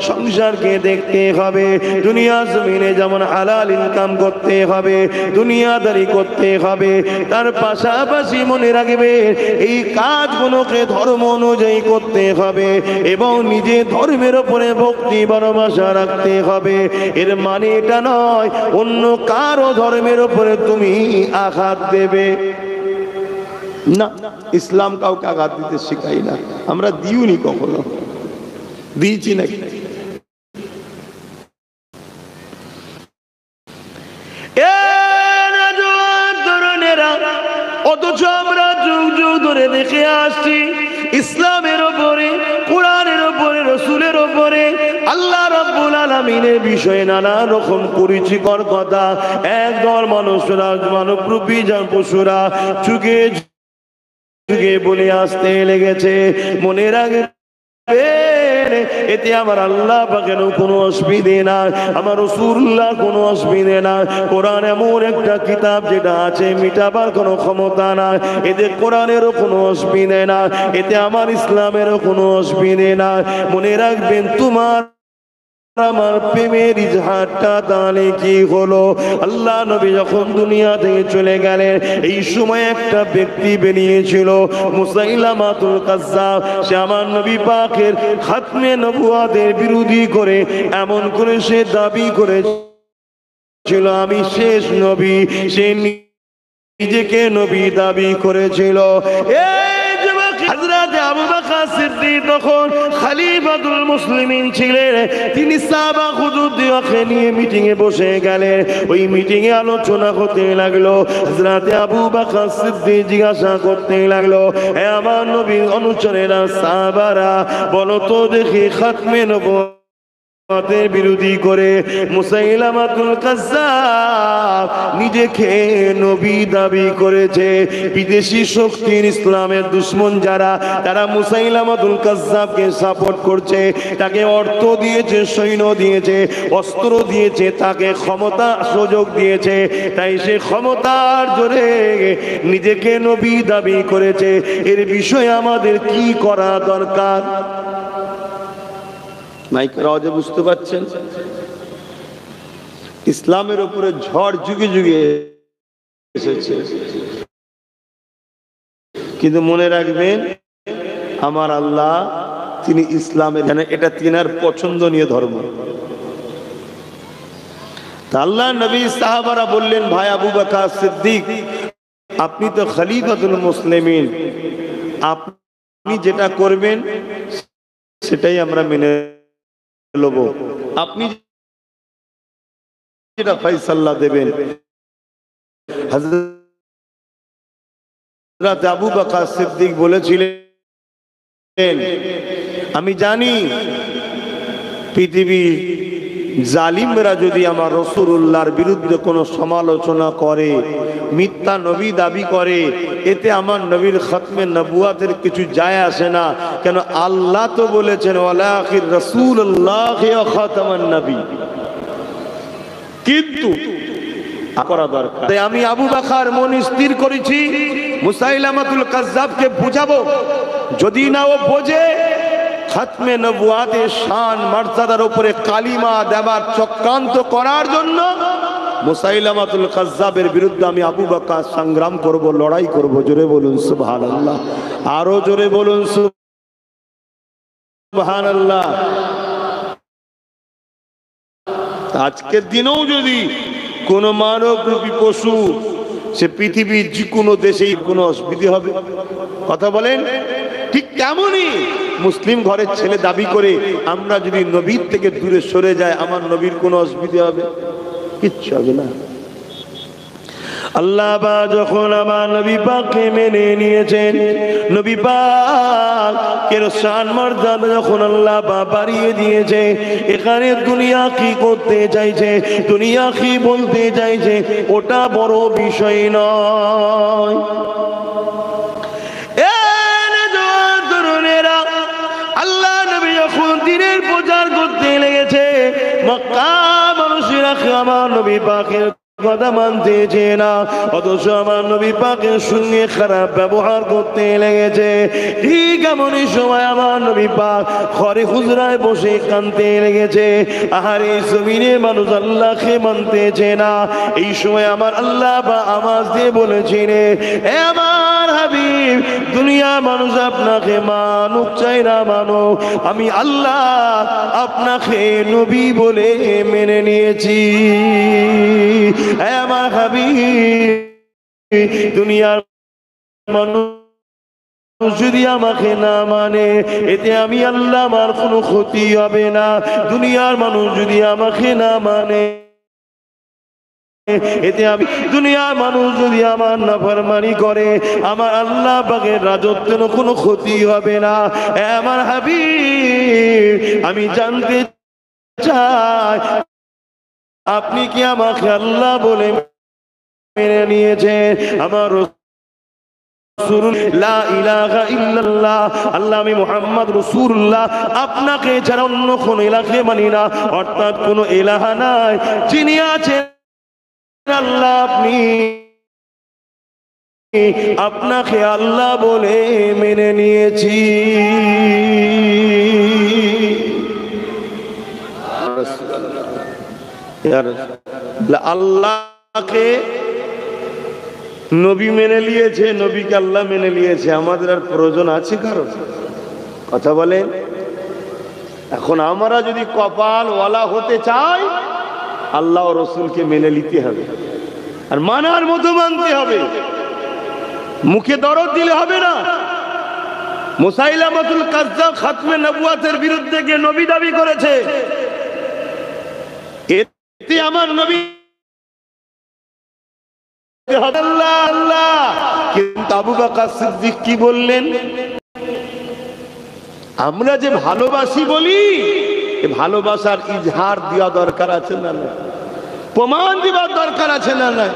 সংসার সংসারকে দেখতে হবে, দুনিয়া জমিনে যেমন হালাল ইনকাম করতে হবে, দুনিয়াদারি করতে হবে, তার পাশাপাশি মনে রাখবে এই কাজগুলোকে ধর্ম অনুযায়ী করতে হবে এবং নিজে ধর্মের উপরে ভক্তি ভালোবাসা রাখতে হবে। এর মানে এটা নয় অন্য কারো ধর্মের উপরে তুমি আঘাত দেবে না। ইসলাম কাউকে আঘাত দিতে শেখাই না, আমরা দিইনি, কখনো দিয়েছি নাকি? অথচ আমরা যুগ যুগ ধরে দেখে আসছি ইসলামের উপরে, কোরআনের উপরে, রসুলের উপরে, আল্লাহ রাব্বুল আলামিনের বিষয়ে নানা রকম পরিচিকর কথা একদল মানুষরা, মানবরূপী পশুরা যুগে যুগে বলে আসতে লেগেছে। মনে রাখবে এতে আমার আল্লাহ পাকের কোনো অসুবিধে না, আমার রাসূলুল্লাহ কোনো অসুবিধে না। কোরআন এমন একটা কিতাব যেটা আছে মিটাবার কোনো ক্ষমতা না, এতে কোরআনেরও কোনো অসুবিধে না, এতে আমার ইসলামেরও কোনো অসুবিধে না। মনে রাখবেন তোমার আমার প্রেমের ইজহারটা তাহলে কি হলো? আল্লাহ নবী যখন দুনিয়া থেকে চলে গেলেন, এই সময় একটা ব্যক্তি বেরিয়েছিল মুসাইলামাতুল কাজ্জাব। সে আমার নবী পাকের খাতমে নবুয়াতের বিরোধী করে এমন করে সে দাবি করেছিল আমি শেষ নবী। সে নিজেকে নবী দাবি করেছিল। হযরত আবু বকর সিদ্দিক তখন খলিফাতুল মুসলিমিন ছিলেন। তিনি সাহাবা হুজুরদেরকে নিয়ে মিটিং এ বসে গেলেন। ওই মিটিং এ আলোচনা করতে লাগলো। হযরত আবু বকর সিদ্দিক জিজ্ঞাসা করতে লাগলো, হে আমার নবীর অনুচরেরা, সাহাবারা, বলো তো দেখি খাতমে নবুয়তের বিরোধী করে মুসাইলামাতুল কাজ্জাব নিজেকে নবী দাবি করেছে। বিদেশি শক্তির ইসলামের দুশমন যারা, তারা মুসাইলামাতুল কাজ্জাবকে সাপোর্ট করছে, তাকে অর্থ দিয়েছে, সৈন্য দিয়েছে, অস্ত্র দিয়েছে, তাকে ক্ষমতা সুযোগ দিয়েছে। তাই সে ক্ষমতার জোরে নিজেকে নবী দাবি করেছে। এর বিষয়ে আমাদের কি করা দরকার? মাইকের আওয়াজে বুঝতে পারছেন? ইসলামের উপরে ঝড় যুগে যুগে এসেছে, কিন্তু মনে রাখবেন আমার আল্লাহ তিনি ইসলামের, এটা তিনার পছন্দনীয় ধর্ম। আল্লাহ নবী সাহাবারা বললেন, ভাই আবু বকর সিদ্দিক, আপনি তো খলিফাতুল মুসলিমিন, আপনি যেটা করবেন সেটাই আমরা মেনে নেব, আপনি যেটা ফয়সালা দেবেন। হযরত আবু বকর সিদ্দিক বলেছিলেন, আমি জানি পৃথিবীর জালিমরা যদি আমার রাসূলুল্লাহর বিরুদ্ধে কোনো সমালোচনা করে, মিথ্যা নবী দাবি করে, এতে আমার নবীর খাতমে নবুয়াতের কিছু যায় আসে না। কেন? আল্লাহ তো বলেছেন ওয়ালা আখির রাসূলুল্লাহ ওয়া খাতামান নবী। কিন্তু করা দরকার। তাই আমি আবু বকর মন স্থির করেছি মুসাইলামাতুল কাজ্জাবকে বুঝাবো, যদি না ও বোঝে খাতমে নবুয়াতের শান মর্যাদার উপরে কালিমা দেবার চক্রান্ত করার জন্য মুসাইলামাতুল কাজ্জাবের বিরুদ্ধে আমি আবু বকর সংগ্রাম করব, লড়াই করব। জোরে বলুন সুবহানাল্লাহ, আরো জোরে বলুন সুবহানাল্লাহ। আজকের দিনেও যদি কোন মানবরূপী পশু সে পৃথিবীর যে কোনো দেশেই কোনো অসুবিধা হবে? কথা বলেন। ঠিক তেমনই মুসলিম ঘরের ছেলে দাবি করে আমরা যদি নবীর থেকে দূরে সরে যায়, আমার নবীর কোনো অসুবিধা হবে? কিচ্ছু হবে না। আল্লাহ পাক যখন আমার নবী পাককে মেনে নিয়েছেন, নবী পাকের শান মর্যাদা যখন আল্লাহ পাক বাড়িয়ে দিয়েছে, এখানে দুনিয়া কি করতে চাইছে, দুনিয়া কি বলতে চাইছে, ওটা বড় বিষয় নয়। আল্লাহ নবী যখন দিনের প্রচার করতে লেগেছে, মক্কা মানুষেরা আমার নবী পাকের কথা মানতেছে না, অথচ আমার নবী পাকের সঙ্গে খারাপ ব্যবহার করতে লেগেছে। ঠিক এমনই সময় আমার নবী পাক ঘরে হুজরায় বসে কাঁদতে লেগেছে। আহারে জমিনে মানুষ আল্লাহকে মানতেছে না। এই সময় আমার আল্লাহ বা আওয়াজ দিয়ে বলেছেন, এ আমার হাবিব, দুনিয়া মানুষ আপনাকে মানুক চাই না মানো, আমি আল্লাহ আপনাকে নবী বলে মেনে নিয়েছি। এ আমার হাবিব, দুনিয়ার মানুষ যদি আমাকে না মানে এতে আমি আল্লাহ আমার কোনো ক্ষতি হবে না। দুনিয়ার মানুষ যদি আমাকে না মানে এতে আমি, দুনিয়ার মানুষ যদি আমার নাফরমানি করে আমার আল্লাহ পাকের রাজত্বের কোনো ক্ষতি হবে না। আমার হাবিব, আমি জানতে চাই আপনি কি আমাকে আল্লাহ বলে মেনে নিয়েছেন? আমার লা ইলাহা ইল্লাল্লাহ, আল্লাহ আমি মুহাম্মদ রাসূলুল্লাহ, আপনাকে ছাড়া অন্য কোন ইলাহকে মানি না, অর্থাৎ কোন ইলাহা নাই, যিনি আছেন আল্লাহ, আপনি, আপনাকে আল্লাহ বলে মেনে নিয়েছি। আল্লাহকে নবী মেনে নিয়েছে, নবীকে আল্লাহ মেনে নিয়েছে, আমাদের আর প্রয়োজন আছে কারো? কথা বলেন। এখন আমরা যদি কপাল ওয়ালা হতে চাই, আল্লাহ ও রসুলকে মেনে নিতে হবে, আর মানার মতো মানতে হবে, মুখে দরদ দিলে হবে না। মুসাইলামাতুল কাজ্জাব খাতমে নবুয়াতের বিরুদ্ধে গিয়ে নবী দাবি করেছে, এতে আমার নবী আল্লাহ আল্লাহ, কিন্তু আবু বকর সিদ্দিক কি বললেন? আমরা যে ভালোবাসি বলি, ভালোবাসার ইজহার দেওয়া দরকার আছে না না, প্রমাণ দেওয়ার দরকার আছে না না।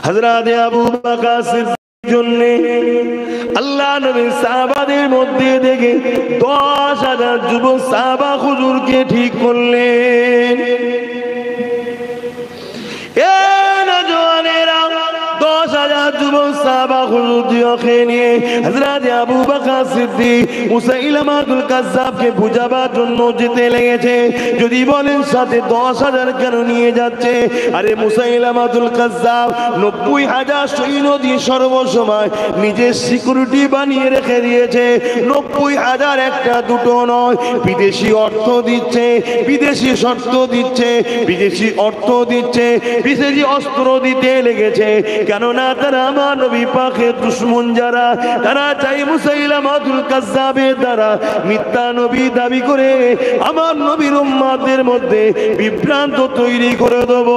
হযরত আবু বকর সিদ্দিক জন্য আল্লাহ নবী সাহাবাদের মধ্যে দেখে 10,000 যুবক সাহাবা হুজুরকে ঠিক করলেন। এ নওজওয়ানেরা 10,000 যুবক সাহাবা হুজুরকে নিয়ে হযরত আবু বকর সিদ্দিক মুসাইলামাতুল কাজ্জাবকে বুঝাবার জন্য যেতে লেগেছে। যদি বলেন সাথে 10,000 কেন নিয়ে যাচ্ছে? আরে মুসাইলামাতুল কাজ্জাব 90,000 সৈন্য দিয়ে সর্বসময় নিজের সিকিউরিটি বানিয়ে রেখে দিয়েছে। 90,000 একটা দুটো নয়, বিদেশি অর্থ দিচ্ছে, বিদেশি শর্ত দিচ্ছে, বিদেশি অর্থ দিচ্ছে, বিদেশি অস্ত্র দিতে লেগেছে। কেননা তারা আমার নবী পাকের দুশমন, যারা তারা চাই মুসাইলামাতুল কাজ্জাবের দ্বারা মিথ্যা নবী দাবি করে আমার নবীর উম্মতের মধ্যে বিভ্রান্ত তৈরি করে দেব।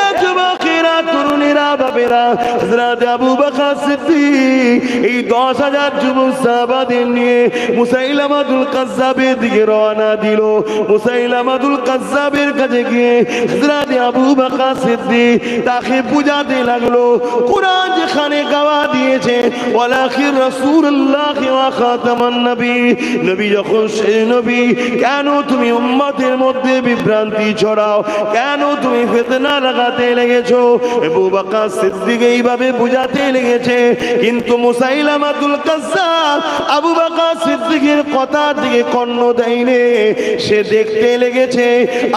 এ যুবকেরা, তরুণেরা, বাবেরা, হযরত আবু বকর সিদ্দিক এই 10,000 যুবক সাহাবাদের নিয়ে মুসাইলামাতুল কাজ্জাবের দিকে রওনা দিল। মুসাইলামাতুল কাজ্জাবের কাছে গিয়ে হযরত আবু বকর সিদ্দিক তাকে বুঝাতে লাগলো, কুরআন যেখানে গাওয়া দিয়েছে ওয়ালাকির রাসূলুল্লাহ ওয়া খাতামান নবী, নবী যখন সেই নবী, কেন তুমি উম্মতের মধ্যে বিভ্রান্তি ছড়াও? কেন তুমি ফিতনা লাগাতে লেগেছো? আবু বকর সিদ্দিক এইভাবে বুঝাতে লেগেছে, কিন্তু মুসাইলামাতুল কাজ্জাব আবু বকর সিদ্দিকের কথার দিকে কর্ণ দেয়নি। সে দেখতে লেগেছে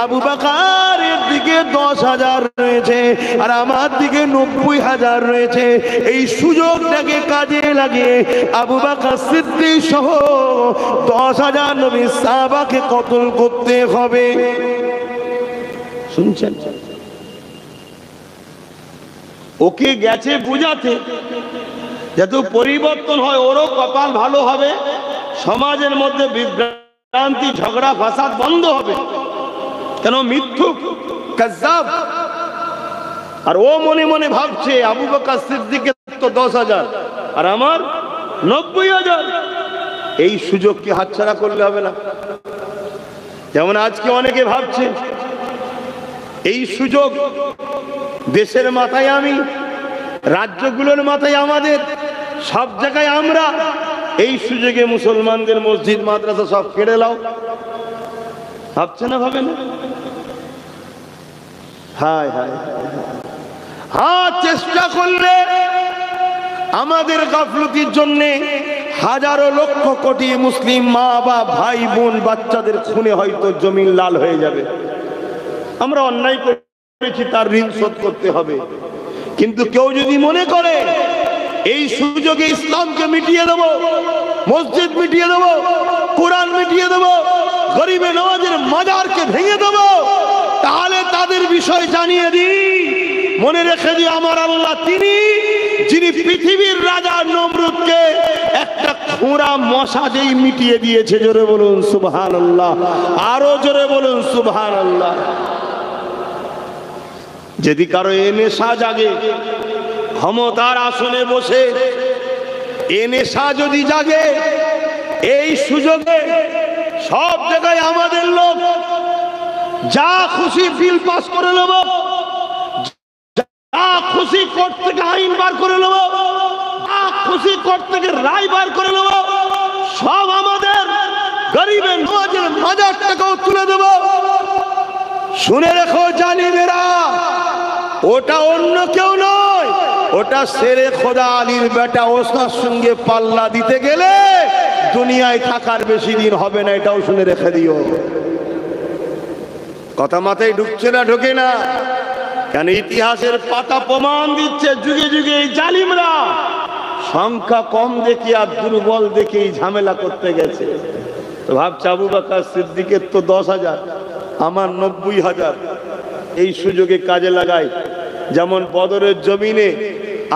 আবু বকরের দিকে 10,000 রয়েছে আর আমার দিকে 90,000 রয়েছে। এই সুযোগটাকে কাজে লাগিয়ে আবু বকর সিদ্দিক সহ 10,000 নবী সাহাবাকে কতল করতে হবে। শুনছেন? ওকে গেছে বুঝাতে যাতে পরিবর্তন হয়, ওরও কপাল ভালো হবে, সমাজের মধ্যে বিভ্রান্তি, ঝগড়া ফাসাদ বন্ধ হবে। কেন মিথ্যুক, কাজ্জাব। আর ও মনে মনে ভাবছে আবু বকর সিদ্দিকের তো 10,000 আর আমার 90,000। এই সুযোগকে হাতছাড়া করলে হবে না। যেমন আজকে অনেকে ভাবছে এই সুযোগ দেশের মাথায় আমি, রাজ্যগুলোর মাথায় আমাদের, সব জায়গায় আমরা, এই সুযোগে মুসলমানদের মসজিদ মাদ্রাসা সব কেড়ে লাও। ভাবছে না? ভাবে না? হায় হায় হ্যাঁ, চেষ্টা করলে আমাদের গাফলতির জন্য হাজারো লক্ষ কোটি মুসলিম মা বা ভাই বোন বাচ্চাদের খুনে হয়তো জমিন লাল হয়ে যাবে। আমরা অন্যায় করেছি, তার ঋণ শোধ করতে হবে। কিন্তু কেউ যদি মনে করে এই সুযোগে ইসলামকে মিটিয়ে দেব, মসজিদ মিটিয়ে দেব, কোরআন মিটিয়ে দেব, গরিবে নওয়াজের মাজারকে ভেঙে দেব, তাহলে তাদের বিষয় জানিয়ে দিই, মনে রেখে দিই আমার আল্লাহ তিনি যিনি পৃথিবীর রাজা নমরুদকে একটা খোঁড়া মশা যেই মিটিয়ে দিয়েছে। জোরে বলুন সুবহানাল্লাহ, আরো জোরে বলুন সুবহানাল্লাহ। যদি কারো এ নেশা জাগে, ক্ষমতার আসনে বসে এ নেশা যদি জাগে, এই সুযোগে সব জায়গায় আমাদের লোক যা খুশি বিল পাস করে নেব, যা খুশি কোর্ট থেকে আইন বার করে নেব, যা খুশি কোর্ট থেকে রায় বার করে নেব, সব আমাদের গরিবের নওয়াজের মাজারটাকেও তুলে দেব। শুনে রেখো জালিমেরা, ওটা অন্য কেউ নয়, ওটা শেরে খোদা আলীর বেটা। ওসনার সঙ্গে পাল্লা দিতে গেলে দুনিয়ায় থাকার বেশি দিন হবে না, এটাও শুনে রেখে দিও। কথা মাথায় ঢুকছে না? ঢোকে না কেন? ইতিহাসের পাতা প্রমাণ দিচ্ছে যুগে যুগে এই জালিমরা সংখ্যা কম দেখি আর দুর্বল দেখে ঝামেলা করতে গেছে। তো ভাবছে আবু বকর সিদ্দিকের তো 10,000, আমার 90,000, এই সুযোগে কাজে লাগাই। যেমন বদরের জমিনে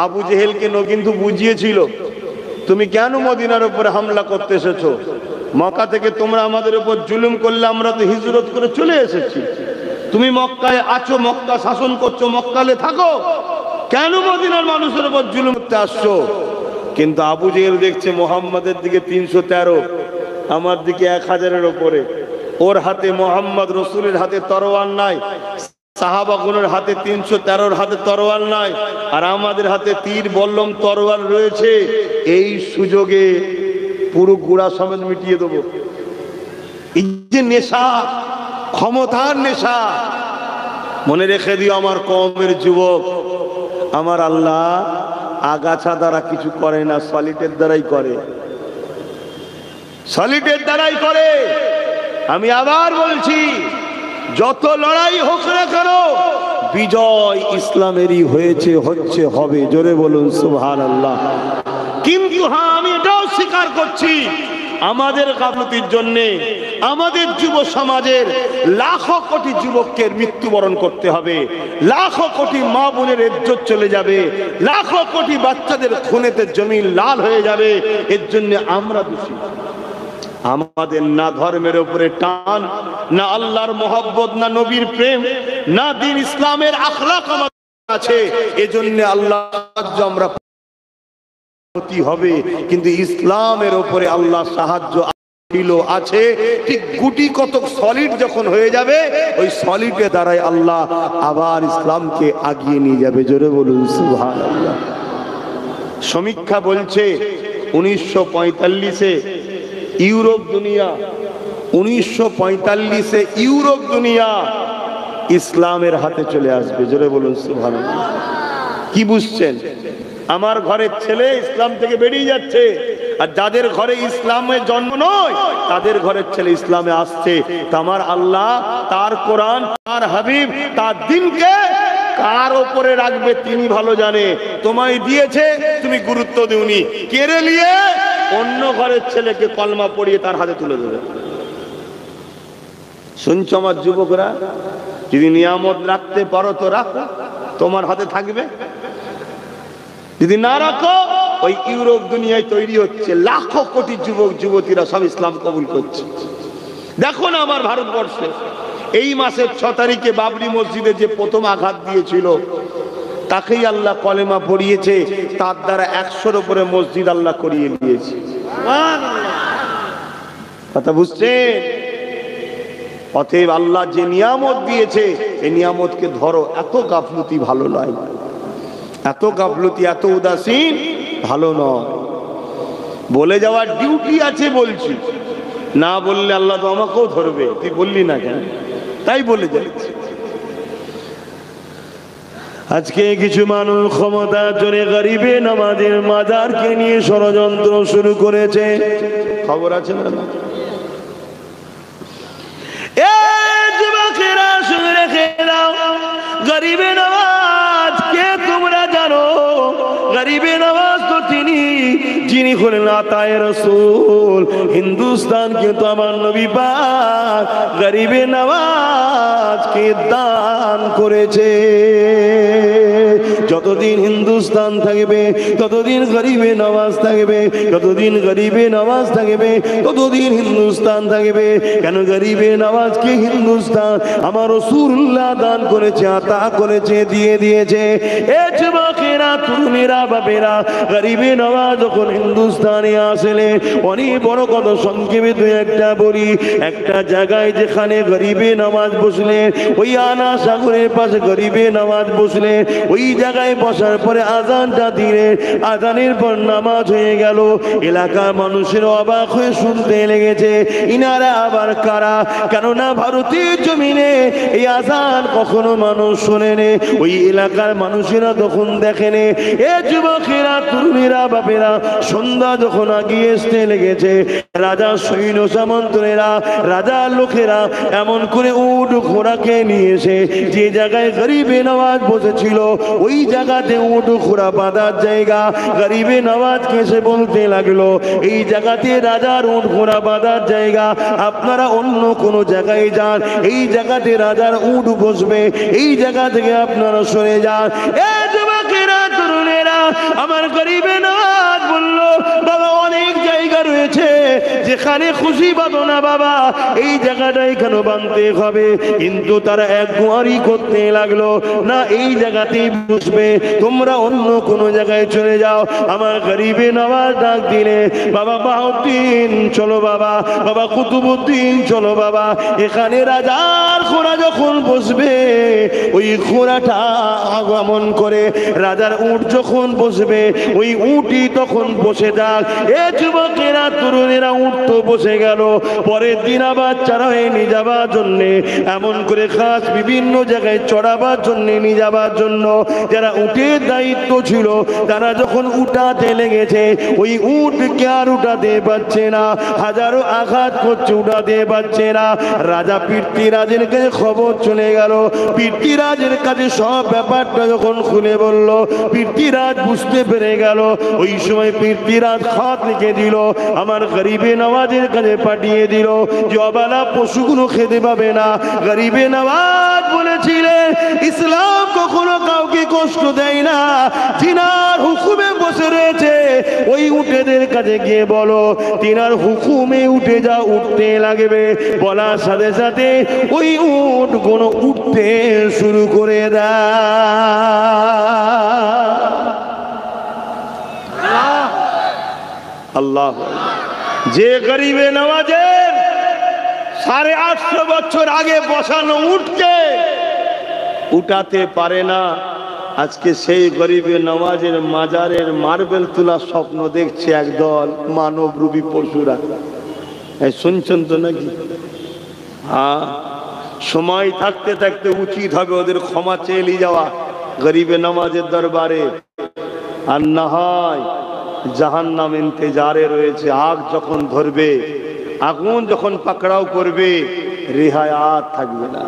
আবু জেহেলকে কিন্তু বুঝিয়েছিল, তুমি কেন মদিনার উপরে হামলা করতে এসেছো? মক্কা থেকে তোমরা আমাদের উপর জুলুম করলে আমরা তো হিজরত করে চলে এসেছি। তুমি মক্কায় আছো, মক্কা শাসন করছো, মক্কালে থাকো, কেন মদিনার মানুষের উপর জুলুম করতে আসছো? কিন্তু আবু জেহেল দেখছে মোহাম্মদের দিকে 313, আমার দিকে 1000-এর উপরে। ওর হাতে মোহাম্মদ রসুলের হাতে তরোয়ার নাই, সাহাবাগণের হাতে 313-র হাতে তরোয়ার নাই, আর আমাদের হাতে তীর বল্লম তরোয়ার রয়েছে। এই সুযোগে পুরো গুড়া সমেত মিটিয়ে দেবো। এই যে নেশা, ক্ষমতার নেশা, মনে রেখে দিও আমার কওমের যুবক, আমার আল্লাহ আগাছা দ্বারা কিছু করে না, সলিটের দ্বারাই করে, সলিটের দ্বারাই করে। আমি আবার বলছি, যত লড়াই হোক না কেন বিজয় ইসলামেরই হয়েছে, হচ্ছে, হবে। জোরে বলুন সুবহানাল্লাহ। কিন্তু হ্যাঁ, আমি এটাও স্বীকার করছি, আমাদের গাফলতির জন্য আমাদের যুব সমাজের লাখো কোটি যুবককে মৃত্যুবরণ করতে হবে, লাখো কোটি মা বোনের ইজ্জত চলে যাবে, লাখো কোটি বাচ্চাদের খুনেতে জমিন লাল হয়ে যাবে। এর জন্য আমরা দোষী। আমাদের না ধর্মের উপরে টান, না আল্লাহর মহব্বত, না নবীর প্রেম, না দ্বীন ইসলামের আখলাক আমাদের আছে। এজন্য আল্লাহ আমরা হবে, কিন্তু ইসলামের উপরে আল্লাহ সাহায্য আছে। ঠিক গুটি কতক সলিড যখন হয়ে যাবে, ওই সলিডের দ্বারাই আল্লাহ আবার ইসলামকে আগিয়ে নিয়ে যাবে। জোরে বলুন সুবহানাল্লাহ। সমীক্ষা বলছে 1945-এ ইউরোপ দুনিয়া, 1945-এ ইউরোপ দুনিয়া ইসলামের হাতে চলে আসবে। জোরে বলুন সুবহানাল্লাহ। কি বুঝছেন? আমার ঘরের ছেলে ইসলাম থেকে বেরিয়ে যাচ্ছে, আর যাদের ঘরে ইসলামের জন্ম নয় তাদের ঘরের ছেলে ইসলামে আসছে। আমার আল্লাহ তার কোরআন, তার হাবিব, তার দ্বীনকে কার উপরে রাখবে তিনি ভালো জানে। তোমায় দিয়েছে, তুমি গুরুত্ব দিওনি, কেড়ে নিয়ে অন্য ঘরের ছেলেকে কলমা পড়িয়ে তার হাতে তুলে দেবে। শুনছো আমার যুবকরা? যদি নিয়ামত রাখতে পারো তো রাখো, তোমার হাতে থাকবে। যদি না রাখো, ওই ইউরোপ দুনিয়ায় তৈরি হচ্ছে লাখো কোটি যুবক যুবতীরা সব ইসলাম কবুল করছে। দেখো না আমার ভারতবর্ষে এই মাসের 6 তারিখে বাবরি মসজিদে যে প্রথম আঘাত দিয়েছিল, তাকেই আল্লাহ কলেমা পড়িয়েছে, তার দ্বারা 100-র উপরে মসজিদ আল্লাহ করিয়ে দিয়েছে। কথা বুঝছে? অতএব আল্লাহ যে নিয়ামত দিয়েছে, এই নিয়ামতকে ধরো। এত গাফলতি ভালো নয়, এত গাফলতি, এত উদাসীন ভালো নয়। বলে যাওয়ার ডিউটি আছে বলছি, না বললে আল্লাহ তো আমাকেও ধরবে। তুই বললি না কেন? তাই বলে যাচ্ছি। আজকে কিছু মানুষ ক্ষমতা জোরে গরিবে নামাজের মাজারকে নিয়ে ষড়যন্ত্র শুরু করেছে। খবর আছে না? যুবকেরা শুনে রেখে দাও, গরিবে নামাজ কে তোমরা জানো? গরিবে নামাজ তো তিনি যিনি হলেন আতায়ে রাসূল। হিন্দুস্তান কিন্তু আমার নবী পাক গরিবে নামাজকে দান করেছে। যতদিন হিন্দুস্তান থাকবে ততদিন গরিবে নামাজ থাকবে, যতদিন গরিবে নামাজ থাকবে ততদিন হিন্দুস্তান থাকবে। কেন গরিবে নামাজকে হিন্দুস্তান আমার রাসূলুল্লাহ দান করেছে, আতা করেছে, দিয়ে দিয়েছে। এ যুবকেরা, তরুণেরা, বাপেরা, গরিবে নামাজ যখন হিন্দুস্তানে আসলে অনেক বড় কথা সংক্ষেপে দুই একটা বলি। একটা জায়গায় যেখানে গরিবে নামাজ বসলে, ওই আনা সাগরের পাশে গরিবে নামাজ বসলে, ওই জায়গায় বসার পরে আজানটা দিলে, আজানের পর নামাজ হয়ে গেল। এলাকার মানুষের অবাক হয়ে শুনতে লেগেছে, ইনারা আবার কারা? কেননা ভারতের জমিনে এই আজান কখনো মানুষ শোনেনি, ওই এলাকার মানুষেরা তখন দেখেনি। এ যুবকেরা, তরুণীরা, বাপেরা, সন্ধ্যা যখন আগিয়ে আসতে লেগেছে, রাজা সৈন্য সামন্তরেরা, রাজার লোকেরা এমন করে উট ঘোড়াকে নিয়ে এসে যে জায়গায় গরিবে নামাজ বসেছিল ওই জায়গাতে উট ঘোড়া বাঁধার জায়গা। গরিবে নামাজকে এসে বলতে লাগলো, এই জায়গাতে রাজার উট ঘোড়া বাঁধার জায়গা, আপনারা অন্য কোনো জায়গায় যান, এই জায়গাতে রাজার উট বসবে, এই জায়গা থেকে আপনারা সরে যান। এ যুবকেরা, তরুণেরা, আমার গরিবে নামাজ বলল, বাবা অনেক জায়গা রয়েছে যেখানে খুশি বাঁধো না বাবা, এই জায়গাটাই কেন বাঁধতে হবে? কিন্তু তারা এক গুয়ারি করতে লাগলো, না এই জায়গাতেই বসবে, তোমরা অন্য কোনো জায়গায় চলে যাও। আমার গরিবে নামাজ ডাক দিলে, বাবা বাহাউদ্দিন চলো বাবা, বাবা কুতুবুদ্দিন চলো বাবা, এখানে রাজার ঘোড়া যখন বসবে ওই ঘোড়াটা আগমন করে, রাজার উট যখন বসবে ওই উটই তখন বসে যাক। এ যুবকেরা, তরুণেরা, উট তো বসে গেল। পরের দিন আবার চারায় নিয়ে যাবার জন্যে, এমন করে খাস বিভিন্ন জায়গায় চড়াবার জন্যে, নিয়ে যাবার জন্য যারা উটের দায়িত্ব ছিল তারা যখন উঠাতে লেগেছে, ওই উটকে আর উঠাতে পারছে না, হাজারো আঘাত করছে, উঠাতে পারছে না। রাজা পৃথ্বীরাজের কাছে খবর চলে গেল। পৃথ্বীরাজের কাছে সব ব্যাপারটা যখন খুলে বলল, পৃথ্বীরাজ বুঝতে পেরে গেল। ওই সময় পৃথ্বীরাজ খাত লিখে দিল, আমার গরিবে নওয়াজের কাছে পাঠিয়ে দিল যে অবালা পশুগুলো খেতে পাবে না। গরিবে নওয়াজ বলেছিলেন, ইসলাম কখনো কাউকে কষ্ট দেয় না, তিনার হুকুমে বসে রয়েছে ওই উটেদের কাছে গিয়ে বলো তিনার হুকুমে উঠে যা, উঠতে লাগবে। বলার সাথে সাথে ওই উট কোনো উঠতে শুরু করে দেয়। আল্লাহ, যে গরিবে নওয়াজের 850 বছর আগে বসানো উঠকে উঠাতে পারে না, আজকে সেই গরিবে নওয়াজের মাজারের মার্বেল তোলা স্বপ্ন দেখছে একদল মানবরূপী পশুরা। শুনছেন তো নাকি? হ্যাঁ, সময় থাকতে থাকতে উচিত হবে ওদের ক্ষমা চেয়ে যাওয়া গরিবে নওয়াজের দরবারে। আর না হয় জাহান্নাম ইন্তজারে রয়েছে। আগ যখন ধরবে, আগুন যখন পাকড়াও করবে, রেহায়াত থাকবে না।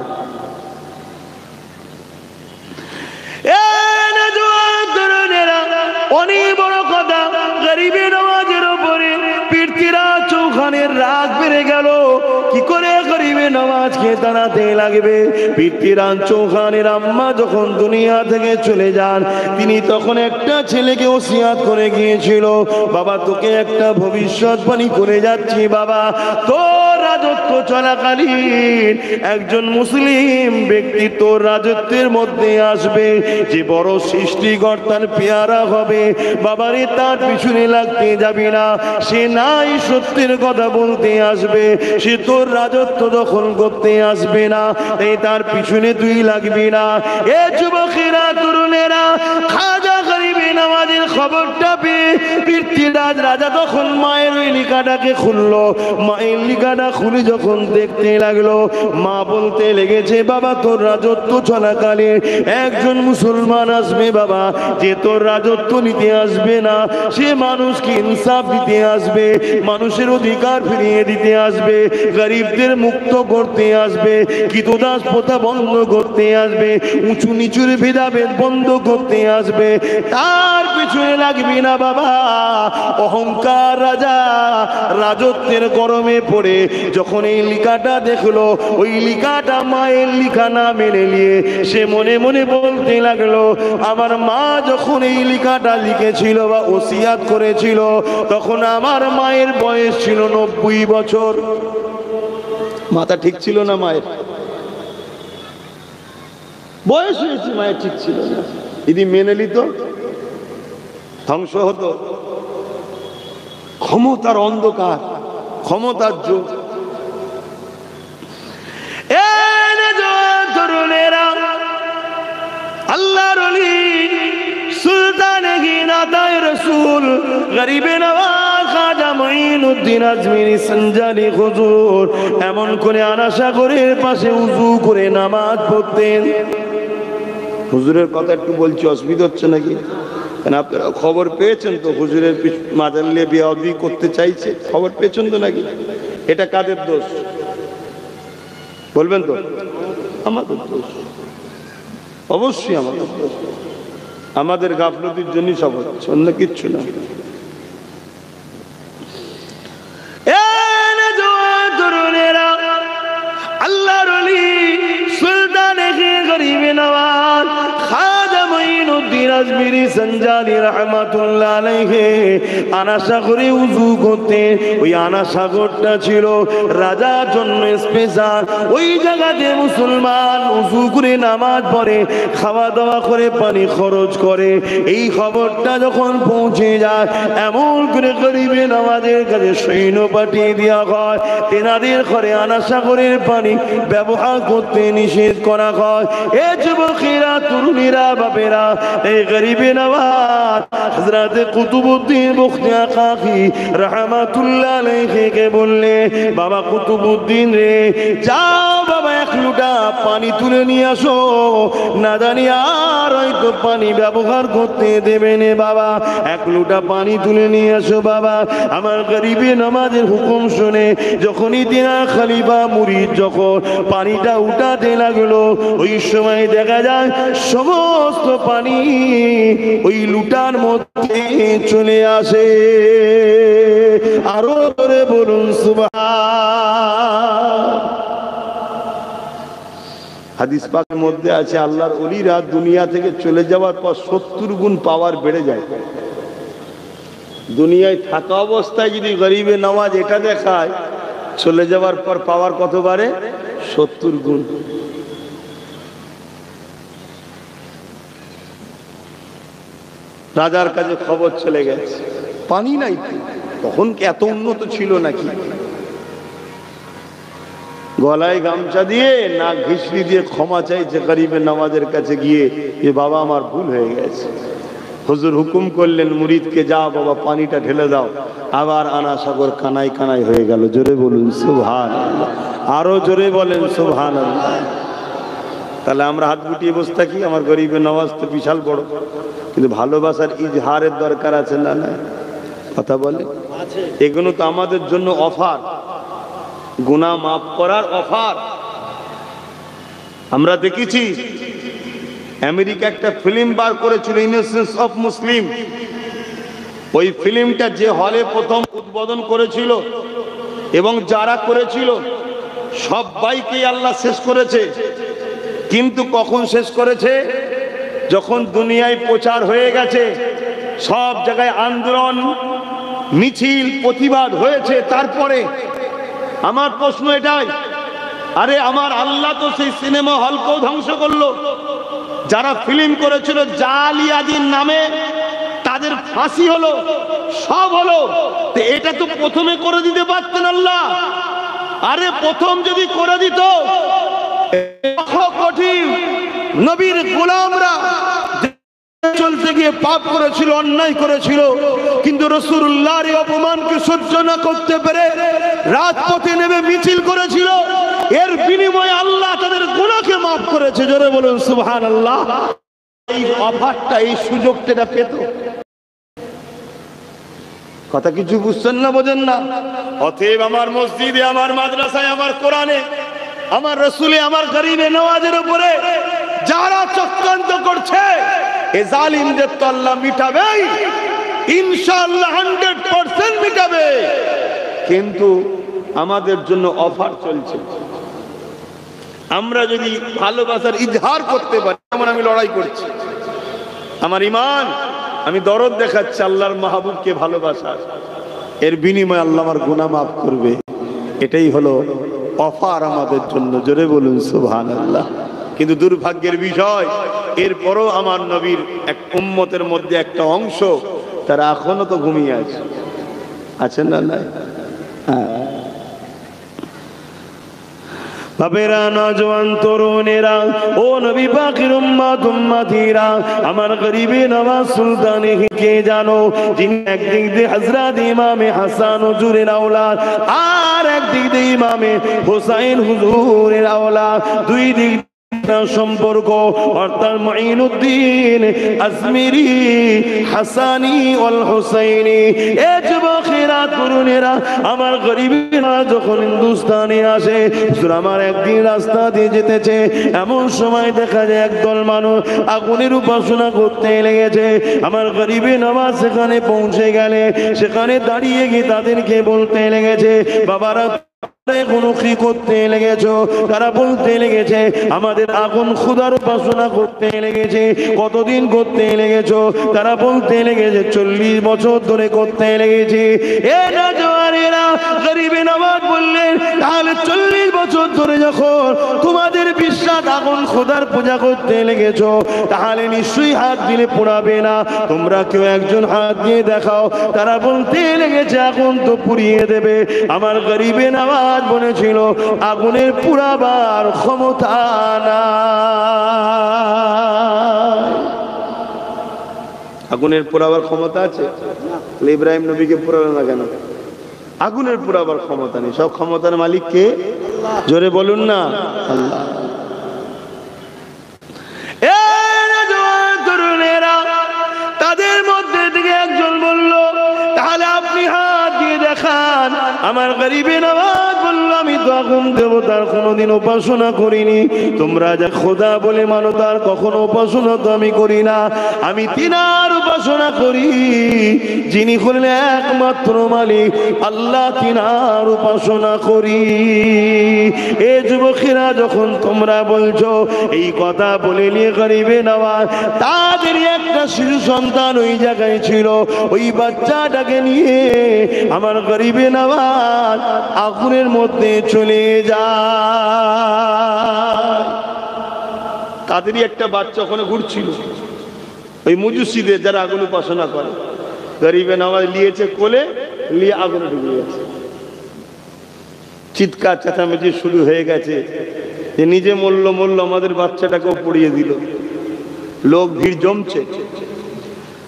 অনেক বড় কথা, গরিবে নওয়াজের উপরে পৃথ্বীরাজ চৌহানের রাগ বেড়ে গেল। কি করে গরিবে নওয়াজকে দাঁড়াতে লাগবে? পৃথ্বীরাজ চৌহানের আম্মা যখন দুনিয়া থেকে চলে যান, তিনি তখন একটা ছেলেকে ওসিয়াত করে গিয়েছিল, বাবা তোকে একটা ভবিষ্যৎবাণী করে যাচ্ছি, বাবা তোর রাজত্ব চলাকালীন একজন মুসলিম ব্যক্তি তোর রাজত্বের মধ্যে আসবে, যে বড় সৃষ্টিকর্তার পেয়ারা হবে। বাবারে তার পিছনে লাগতে যাবি না, সে নাই সত্যের কথা বলতে আসবে, সে তোর রাজত্ব দখল করতে আসবে না, তাই তার পিছনে তুই লাগবি না। এ যুবকেরা, তরুণেরা, খাজা গরিবে নওয়াজের খবরটা পেয়ে পৃথ্বীরাজ রাজা তখন মায়ের ওই লিখাটাকে খুললো। মায়ের লিখাটা খুলে যখন দেখতে লাগলো, মা বলতে লেগেছে, বাবা তোর রাজত্ব চলাকালে একজন মুসলমান আসবে বাবা, যে তোর রাজত্ব নিতে আসবে না, সে মানুষকে ইনসাফ দিতে আসবে, মানুষের অধিকার ফিরিয়ে দিতে আসবে, গরিবদের মুক্ত করতে আসবে, কৃতদাস প্রথা বন্ধ করতে আসবে, উঁচু নিচুর ভেদাভেদ বন্ধ করতে আসবে। তার পিছনে লাগবি না বাবা। অহংকার রাজা রাজত্বের গরমে পড়ে যখন এই লিখাটা দেখলো, ওই লিখাটা মায়ের লিখা না মেনে নিয়ে সে মনে মনে বলতে লাগলো, আমার মা যখন এই লিখাটা লিখেছিল বা ওসিয়াত করেছিল, তখন আমার মায়ের বয়স ছিল 90 বছর। মাথা ঠিক ছিল না মায়ের, বয়স হয়েছে, মায়ের ঠিক ছিল না। যদি মেনে নিত ধ্বংস হতো। ক্ষমতার অন্ধকার, ক্ষমতার যুগ। তরুণেরা, আল্লাহর ওলি সুলতানে গিনাতায়ে রাসূল গরিবে নওয়াজ খাজা মুঈনুদ্দিন আজমিরি সঞ্জানি হুজুর এমন করে আনাসাগরের পাশে উযু করে নামাজ পড়তেন। হুজুরের কথা একটু বলছি, অসুবিধা হচ্ছে নাকি? কেন আপনারা খবর পেয়েছেন তো হুজুরের মাজার নিয়ে বিয়ে করতে চাইছে? খবর পেয়েছেন তো নাকি? এটা কাদের দোষ বলবেন তো? আমাদের দোষ, অবশ্যই আমাদের দোষ। আমাদের গাফলতির জন্যই সব হচ্ছে, অন্য কিচ্ছু না। আল্লাহর ওলি সুলতানে গরিবে নওয়াজ খাজা মুঈনুদ্দিন আজমিরি সঞ্জানি রাহমাতুল্লাহ আলাইহি আনাসাগরে উযু করতেন। ওই আনাসাগরটা ছিল রাজার জন্য স্পেশাল। ওই জায়গাতে মুসলমান উযু করে নামাজ পড়ে, খাওয়া দাওয়া করে, পানি খরচ করে। এই খবরটা যখন পৌঁছে যায়, এমন করে গরিবে নওয়াজের কাছে সৈন্য পাঠিয়ে দেওয়া হয়, তেনাদের ঘরে আনাসাগরের পানি ব্যবহার করতে নিষেধ করা হয়। এ যুবকেরা, তরুণীরা, বাপেরা, এই গরিবে নওয়াজ হযরত কুতুবউদ্দিন বখতিয়ার কাকি রাহমাতুল্লাহ আলাইহিকে বললে, বাবা কুতুবউদ্দিন রে, যাও বাবা, 1 লোটা পানি তুলে নিয়ে আসো, না জানি আর হয়তো পানি ব্যবহার করতে দেবে না বাবা। 1 লোটা পানি তুলে নিয়ে আসো বাবা। আমার গরিবে নওয়াজের হুকুম শুনে যখনই তিনা খলিফা মুরিদ যখন পানিটা উঠাতে লাগলো, ওই সময় দেখা যায় সমস্ত পানি ওই লুটার মধ্যে চলে আসে। আরো করে বলুন সুবহান। হাদিস পাকের মধ্যে আছে, আল্লাহর ওলিরা দুনিয়া থেকে চলে যাওয়ার পর 70 গুণ পাওয়ার বেড়ে যায়। দুনিয়ায় থাকা অবস্থায় যদি গরিবে নওয়াজ এটা দেখায়, চলে যাওয়ার পর পাওয়ার কত বাড়ে? 70 গুণ। রাজার কাছে খবর চলে গেছে, পানি নাই। তখন কি এত উন্নত ছিল নাকি? গলায় গামছা দিয়ে, নাক ঘিসড়ি দিয়ে ক্ষমা চাইছে গরিবে নওয়াজের কাছে গিয়ে, যে বাবা আমার ভুল হয়ে গেছে। হুজুর হুকুম করলেন মুরিদকে, যাও বাবা পানিটা ঢেলে দাও। আবার আনাসাগর কানাই কানাই হয়ে গেল। জোরে বলুন সুবহানাল্লাহ, আরো জোরে বলেন সুবহানাল্লাহ। তাহলে আমরা হাত গুটিয়ে বসে থাকি? আমার গরিবে নওয়াজ তো বিশাল বড়, কিন্তু ভালোবাসার ইজহারের দরকার আছে না? না, কথা বলে। এগুলো তো আমাদের জন্য অফার, গুনাহ মাফ করার অফার। আমরা দেখেছি আমেরিকা একটা ফিল্ম বার করেছিল, ইনোসেন্স অফ মুসলিম। ওই ফিল্মটা যে হলে প্রথম উদ্বোধন করেছিল এবং যারা করেছিল সবাইকে আল্লাহ শেষ করেছে। কিন্তু কখন শেষ করেছে? যখন দুনিয়ায় প্রচার হয়ে গেছে, সব জায়গায় আন্দোলন, মিছিল, প্রতিবাদ হয়েছে, তারপরে। আমার প্রশ্ন এটাই, আরে আমার আল্লাহ তো সেই সিনেমা হলকেও ধ্বংস করলো। যারা ফিল্ম করেছিল জালিয়াতির নামে, তাদের ফাঁসি হলো, সব হলো। তো এটা তো প্রথমে করে দিতে পারতেন আল্লাহ। আরে প্রথম যদি করে দিত, কঠিন নবীর গোলামরা চলতে গিয়ে পাপ করেছিল, অন্যায় করেছিল, কিন্তু রাসূলুল্লাহর এই অপমানকে সহ্য না করতে পেরে রাজপথে নেমে মিছিল করেছিল। এর বিনিময়ে আল্লাহ তাদের গুনাহকে মাফ করেছে। জোরে বলুন সুবহানাল্লাহ। এই অফারটা, এই সুযোগটা পেত। কথা কিছু বুঝছেন না, বোঝেন না? অতএব আমার মসজিদে, আমার মাদ্রাসায়, আমার কোরআনে, আমার রাসূলে, আমার গরিবে নওয়াজের উপরে যারা চক্রান্ত করছে, এ জালিমদের তো আল্লাহ মিটাবেই, ইনশাআল্লাহ 100% মিটাবে। কিন্তু আমাদের জন্য অফার চলছে। আমরা যদি ভালোবাসার ইজহার করতে পারি, যেমন আমি লড়াই করছি, আমার ঈমান, আমি দরদ দেখাচ্ছি আল্লাহর মাহবুবকে ভালোবাসা, এর বিনিময়ে আল্লাহ আমার গুনাহ মাফ করবে। এটাই হলো অফার আমাদের জন্য। জোরে বলুন সুবহানাল্লাহ। কিন্তু দুর্ভাগ্যের বিষয়, এরপরও আমার নবীর এক উম্মতের মধ্যে একটা অংশ তারা এখনো তো ঘুমিয়ে আছে। আছেন না? নাই? বাবেরা, নওজওয়ান, তরুণেরা, ও নবী পাকের উম্মত উম্মতিরা, আমার গরিবে নওয়াজ সুলতানে কে জানো, যিনি একদিক দিয়ে হযরত ইমামে হাসান হুজুরের আওলাদ, আর একদিক দিয়ে ইমামে হুসাইন হুজুরের আওলাদ, দুই দিক সম্পর্ক, অর্থাৎ মুঈনুদ্দিন আজমিরি, হাসানি ওয়াল হুসাইনি। এ যুবকেরা, তরুণেরা, আমার গরিবেরা যখন হিন্দুস্তানে আসে, আমার একদিন রাস্তা দিয়ে যেতেছে, এমন সময় দেখা যায় একদল মানুষ আগুনের উপাসনা করতে লেগেছে। আমার গরিবে নওয়াজ সেখানে পৌঁছে গেলে, সেখানে দাঁড়িয়ে গিয়ে তাদেরকে বলতে লেগেছে, বাবারা কি করতে লেগেছো? তারা বলতে লেগেছে, আমাদের আগুন খুদার উপাসনা করতে লেগেছে। কতদিন করতে লেগেছো? তারা বলতে লেগেছে 40 বছর ধরে করতে লেগেছে। এ নওজওয়ানেরা, গরিবে নওয়াজ বললেন, তাহলে 40 বছর ধরে যখন তোমাদের বিশ্বাস আগুন খুদার পূজা করতে লেগেছো, তাহলে নিশ্চয়ই হাত দিলে পোড়াবে না। তোমরা কেউ একজন হাত দিয়ে দেখাও। তারা বলতে লেগেছে, আগুন তো পুড়িয়ে দেবে। আমার গরিবে নওয়াজ বলেছিল, আগুনের পুরাবার ক্ষমতা নাই। আগুনের পুরাবার ক্ষমতা আছে? ইব্রাহিম নবীকে পুরালো না কেন? আগুনের পুরাবার ক্ষমতা নেই। সব ক্ষমতার মালিক কে? জোরে বলুন না, আল্লাহ। তাদের মধ্যে থেকে একজন বলল, তাহলে আপনি হাত দিয়ে দেখান। আমার গরিবে নওয়াজ বলল, আমি তো আগুন দেবতার কোনোদিন উপাসনা করিনি। তোমরা যা খোদা বলে মানো, তার কখনো উপাসনা তো আমি করি না। আমি তিনার উপাসনা করি, যিনি হলেন একমাত্র মালিক আল্লাহ, তিনার উপাসনা করি। এ যুবকেরা, যখন তোমরা বলছো এই কথা বলে নিয়ে গরিবে নওয়াজ, তাদের একটা শিশু সন্তান ওই জায়গায় ছিল, ওই বাচ্চাটাকে নিয়ে আমার গরিবে নওয়াজ আগুনের মধ্যে চলে যায়। তাদেরই একটা বাচ্চা ওখানে ঘুরছিল, ওই মুজুসিদের যারা আগুন উপাসনা করে। গরিবে নওয়াজ নিয়েছে কোলে, নিয়ে আগুনে ঢুকে গেছে। চিৎকার চেঁচামেচি শুরু হয়ে গেছে যে নিজে মরল, আমাদের বাচ্চাটাকেও পুড়িয়ে দিল। লোক ভিড় জমছে।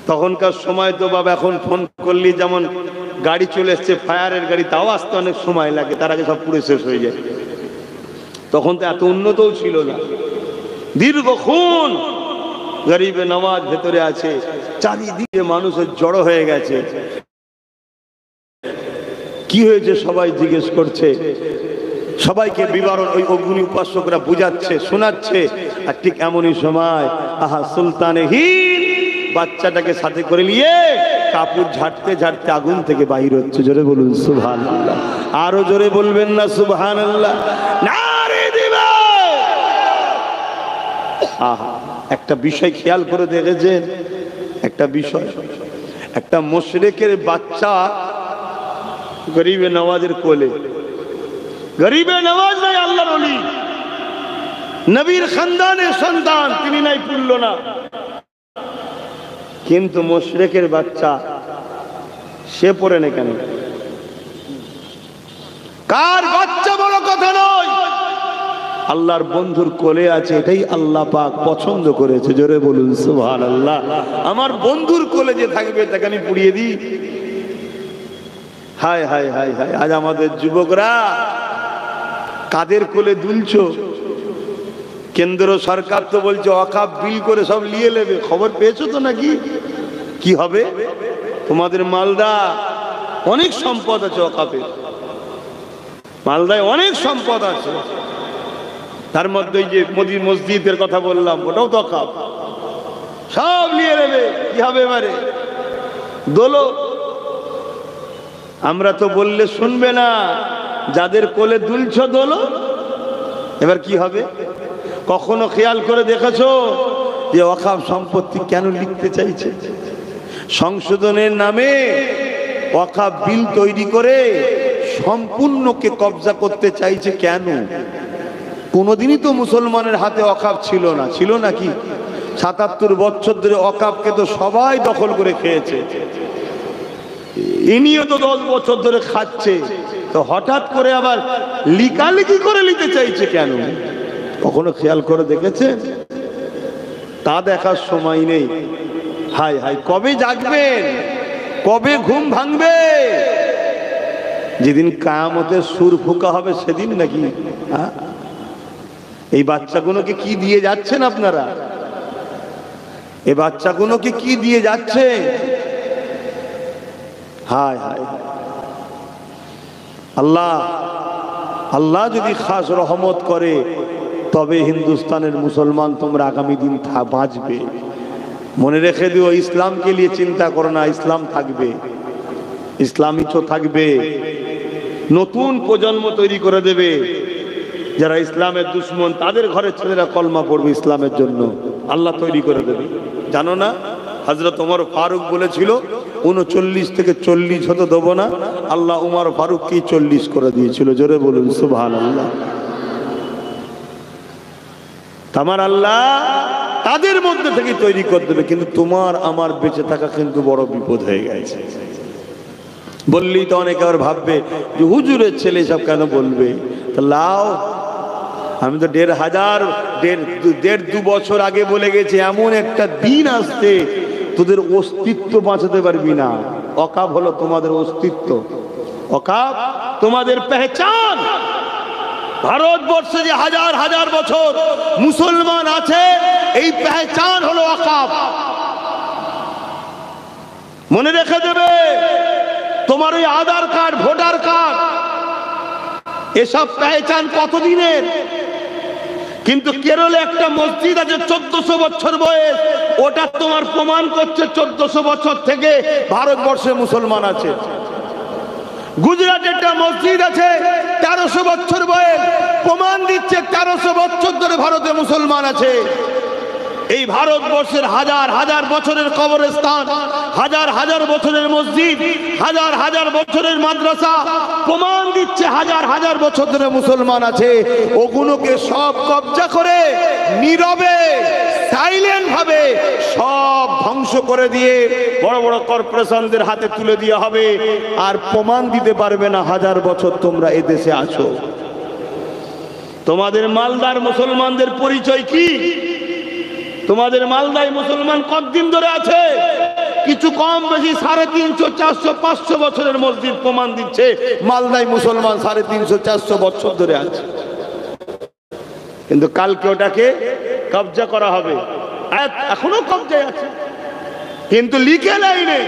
তখনকার সময় তো বাবা, এখন ফোন করলি যেমন গাড়ি চলে এসছে, ফায়ারের গাড়ি, তাও আসতে অনেক সময় লাগে, তার আগে সব পুড়ে শেষ হয়ে যায়। তখন তো এত উন্নতও ছিল না। দীর্ঘক্ষণ গরিবে নওয়াজ ভেতরে আছে, চারিদিকে মানুষের জড়ো হয়ে গেছে। কি হয়েছে সবাই জিজ্ঞেস করছে, সবাইকে বিবরণ ওই অগ্নি উপাসকরা বুঝাচ্ছে, শোনাচ্ছে। আর ঠিক এমনই সময় আহা সুলতানে হিন্দ বাচ্চাটাকে সাথে করে নিয়ে কাপড় ঝাড়তে ঝাড়তে আগুন থেকে বাহির হচ্ছে। জোরে বলুন সুবহানাল্লাহ। আরো জোরে বলবেন না সুবহানাল্লাহ? নারে দিবা। আহা, একটা বিষয় খেয়াল করে দেখেছেন? একটা বিষয়, একটা মুশরিকের বাচ্চা গরিবে নওয়াজের কোলে। গরিবে নওয়াজ নাই আল্লাহর ওলি, নবীর খানদানের সন্তান, তিনি নাই পুরল না। কিন্তু মুশরিকের বাচ্চা, সে পড়ে না কেন? কার বাচ্চা বড় কথা নয়, আল্লাহর বন্ধুর কোলে আছে, এটাই আল্লাহ পাক পছন্দ করেছে। জোরে বলুন সুবহানাল্লাহ। আমার বন্ধুর কোলে যে থাকবে তাকে আমি পুড়িয়ে দিই? হায় হায় হায় হায়, আজ আমাদের যুবকরা কাদের কোলে দুলছো? কেন্দ্র সরকার তো বলছে ওয়াকফ বিল করে সব নিয়ে নেবে, খবর পেয়েছো তো নাকি? কি হবে? তোমাদের মালদা অনেক সম্পদ আছে, ওয়াকফের মালদায় অনেক সম্পদ আছে, তার মধ্যে যে মোদী মসজিদের কথা বললাম ওটাও তো ওয়াকফ, সব নিয়ে নেবে। কি হবে এবারে? দোলো। আমরা তো বললে শুনবে না, যাদের কোলে দুলছ দোলো। এবার কি হবে? কখনো খেয়াল করে দেখেছো যে ওয়াকফ সম্পত্তি কেন লিখতে চাইছে? সংশোধনের নামে ওয়াকফ বিল তৈরি করে সম্পূর্ণকে কবজা করতে চাইছে কেন? কোনোদিনই তো মুসলমানের হাতে ওয়াকফ ছিল না, ছিল নাকি? ৭৭ বছর ধরে ওয়াকফকে তো সবাই দখল করে খেয়েছে, ইনিও তো 10 বছর ধরে খাচ্ছে, তো হঠাৎ করে আবার লিকালিকি করে নিতে চাইছে কেন? কখনো খেয়াল করে দেখেছে? তা দেখার সময় নেই। হায় হায়, কবে জাগবেন? কবে ঘুম ভাঙবে? যেদিন কিয়ামতের সুর ফুঁকা হবে সেদিন নাকি? এই বাচ্চাগুলোকে কি দিয়ে যাচ্ছেন আপনারা? এই বাচ্চাগুলোকে কি দিয়ে যাচ্ছে? হায় হায়, আল্লাহ আল্লাহ যদি খাস রহমত করে তবে হিন্দুস্তানের মুসলমান তোমরা আগামী দিন বাঁচবে। মনে রেখে দিও, ইসলামকে নিয়ে চিন্তা করো না, ইসলাম থাকবে, ইসলামই তো থাকবে। নতুন প্রজন্ম তৈরি করে দেবে, যারা ইসলামের দুশ্মন তাদের ঘরের ছেলেরা কলমা পড়বে ইসলামের জন্য, আল্লাহ তৈরি করে দেবে। জানো না হযরত ওমর ফারুক বলেছিল 39 থেকে 40 হতে দেবো না, আল্লাহ ওমর ফারুককে 40 করে দিয়েছিল। জোরে বলুন সুবহানাল্লাহ। তোমার আল্লাহ তাদের মধ্যে থেকে তৈরি করে দেবে, কিন্তু তোমার আমার বেঁচে থাকা কিন্তু বড় বিপদ হয়ে গেছে। বললেই তো অনেকে আবার ভাববে যে হুজুরের ছেলে সব কেন বলবে। তা লাও, আমি তো 1.5 বছর আগে বলে গেছি এমন একটা দিন আসছে তোদের অস্তিত্ব বাঁচাতে পারবি না। ওয়াকফ হলো তোমাদের অস্তিত্ব, ওয়াকফ তোমাদের পেহচান। ভারতবর্ষে যে হাজার হাজার বছর মুসলমান আছে, এই পেহচান হলো ওয়াকফ। মনে রেখে দেবে, তোমার ওই আধার কার্ড, ভোটার কার্ড, এসব পেহচান কতদিনের? কিন্তু কেরলে একটা মসজিদ আছে 1400 বছর বয়স, ওটা তোমার প্রমাণ করছে 1400 বছর থেকে ভারতবর্ষে মুসলমান আছে। গুজরাটে একটা মসজিদ আছে 1300 বছর বয়স, প্রমাণ দিচ্ছে 1300 বছর ধরে ভারতে মুসলমান আছে। এই ভারতবর্ষের হাজার হাজার বছরের কবরস্থান, হাজার হাজার বছরের মসজিদ, হাজার হাজার বছরের মাদ্রাসা প্রমাণ দিচ্ছে হাজার হাজার বছর ধরে মুসলমান আছে। ওগুলোকে সব কবজা করে নীরবে সাইলেন্ট ভাবে সব ধ্বংস করে দিয়ে বড় বড় কর্পোরেশনদের হাতে তুলে দেওয়া হবে, আর প্রমাণ দিতে পারবে না হাজার বছর তোমরা এদেশে আছো। তোমাদের মালদার মুসলমানদের পরিচয় কি? তোমাদের মালদায় মুসলমান কতদিন ধরে আছে? কিছু কম বেশি 350, 400, 500 বছরের মসজিদ প্রমাণ দিচ্ছে মালদায় মুসলমান 350, 400 বছর ধরে আছে। কিন্তু কালকে ওটাকে কবজা করা হবে, এখনো কবজায় আছে, কিন্তু লিখে লাইনে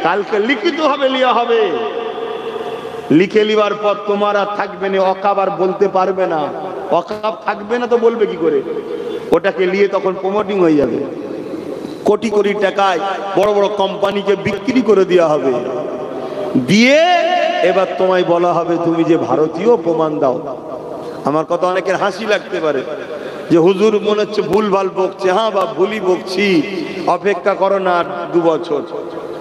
কালকে লিখিত হবে, লিয়া হবে। লিখে লিবার পর তোমার আর থাকবে না ওয়াকফ, আর বলতে পারবে না। ওয়াকফ থাকবে না তো বলবে কি করে? ওটাকে নিয়ে তখন প্রমোটিং হয়ে যাবে, কোটি কোটি টাকায় বড় বড় কোম্পানিকে বিক্রি করে দেওয়া হবে, দিয়ে এবার তোমায় বলা হবে তুমি যে ভারতীয় প্রমাণ দাও। আমার কথা অনেকের হাসি লাগতে পারে যে হুজুর মনে হচ্ছে ভুল ভাল বকছে। হ্যাঁ বা ভুলই বকছি, অপেক্ষা করো না 2 বছর।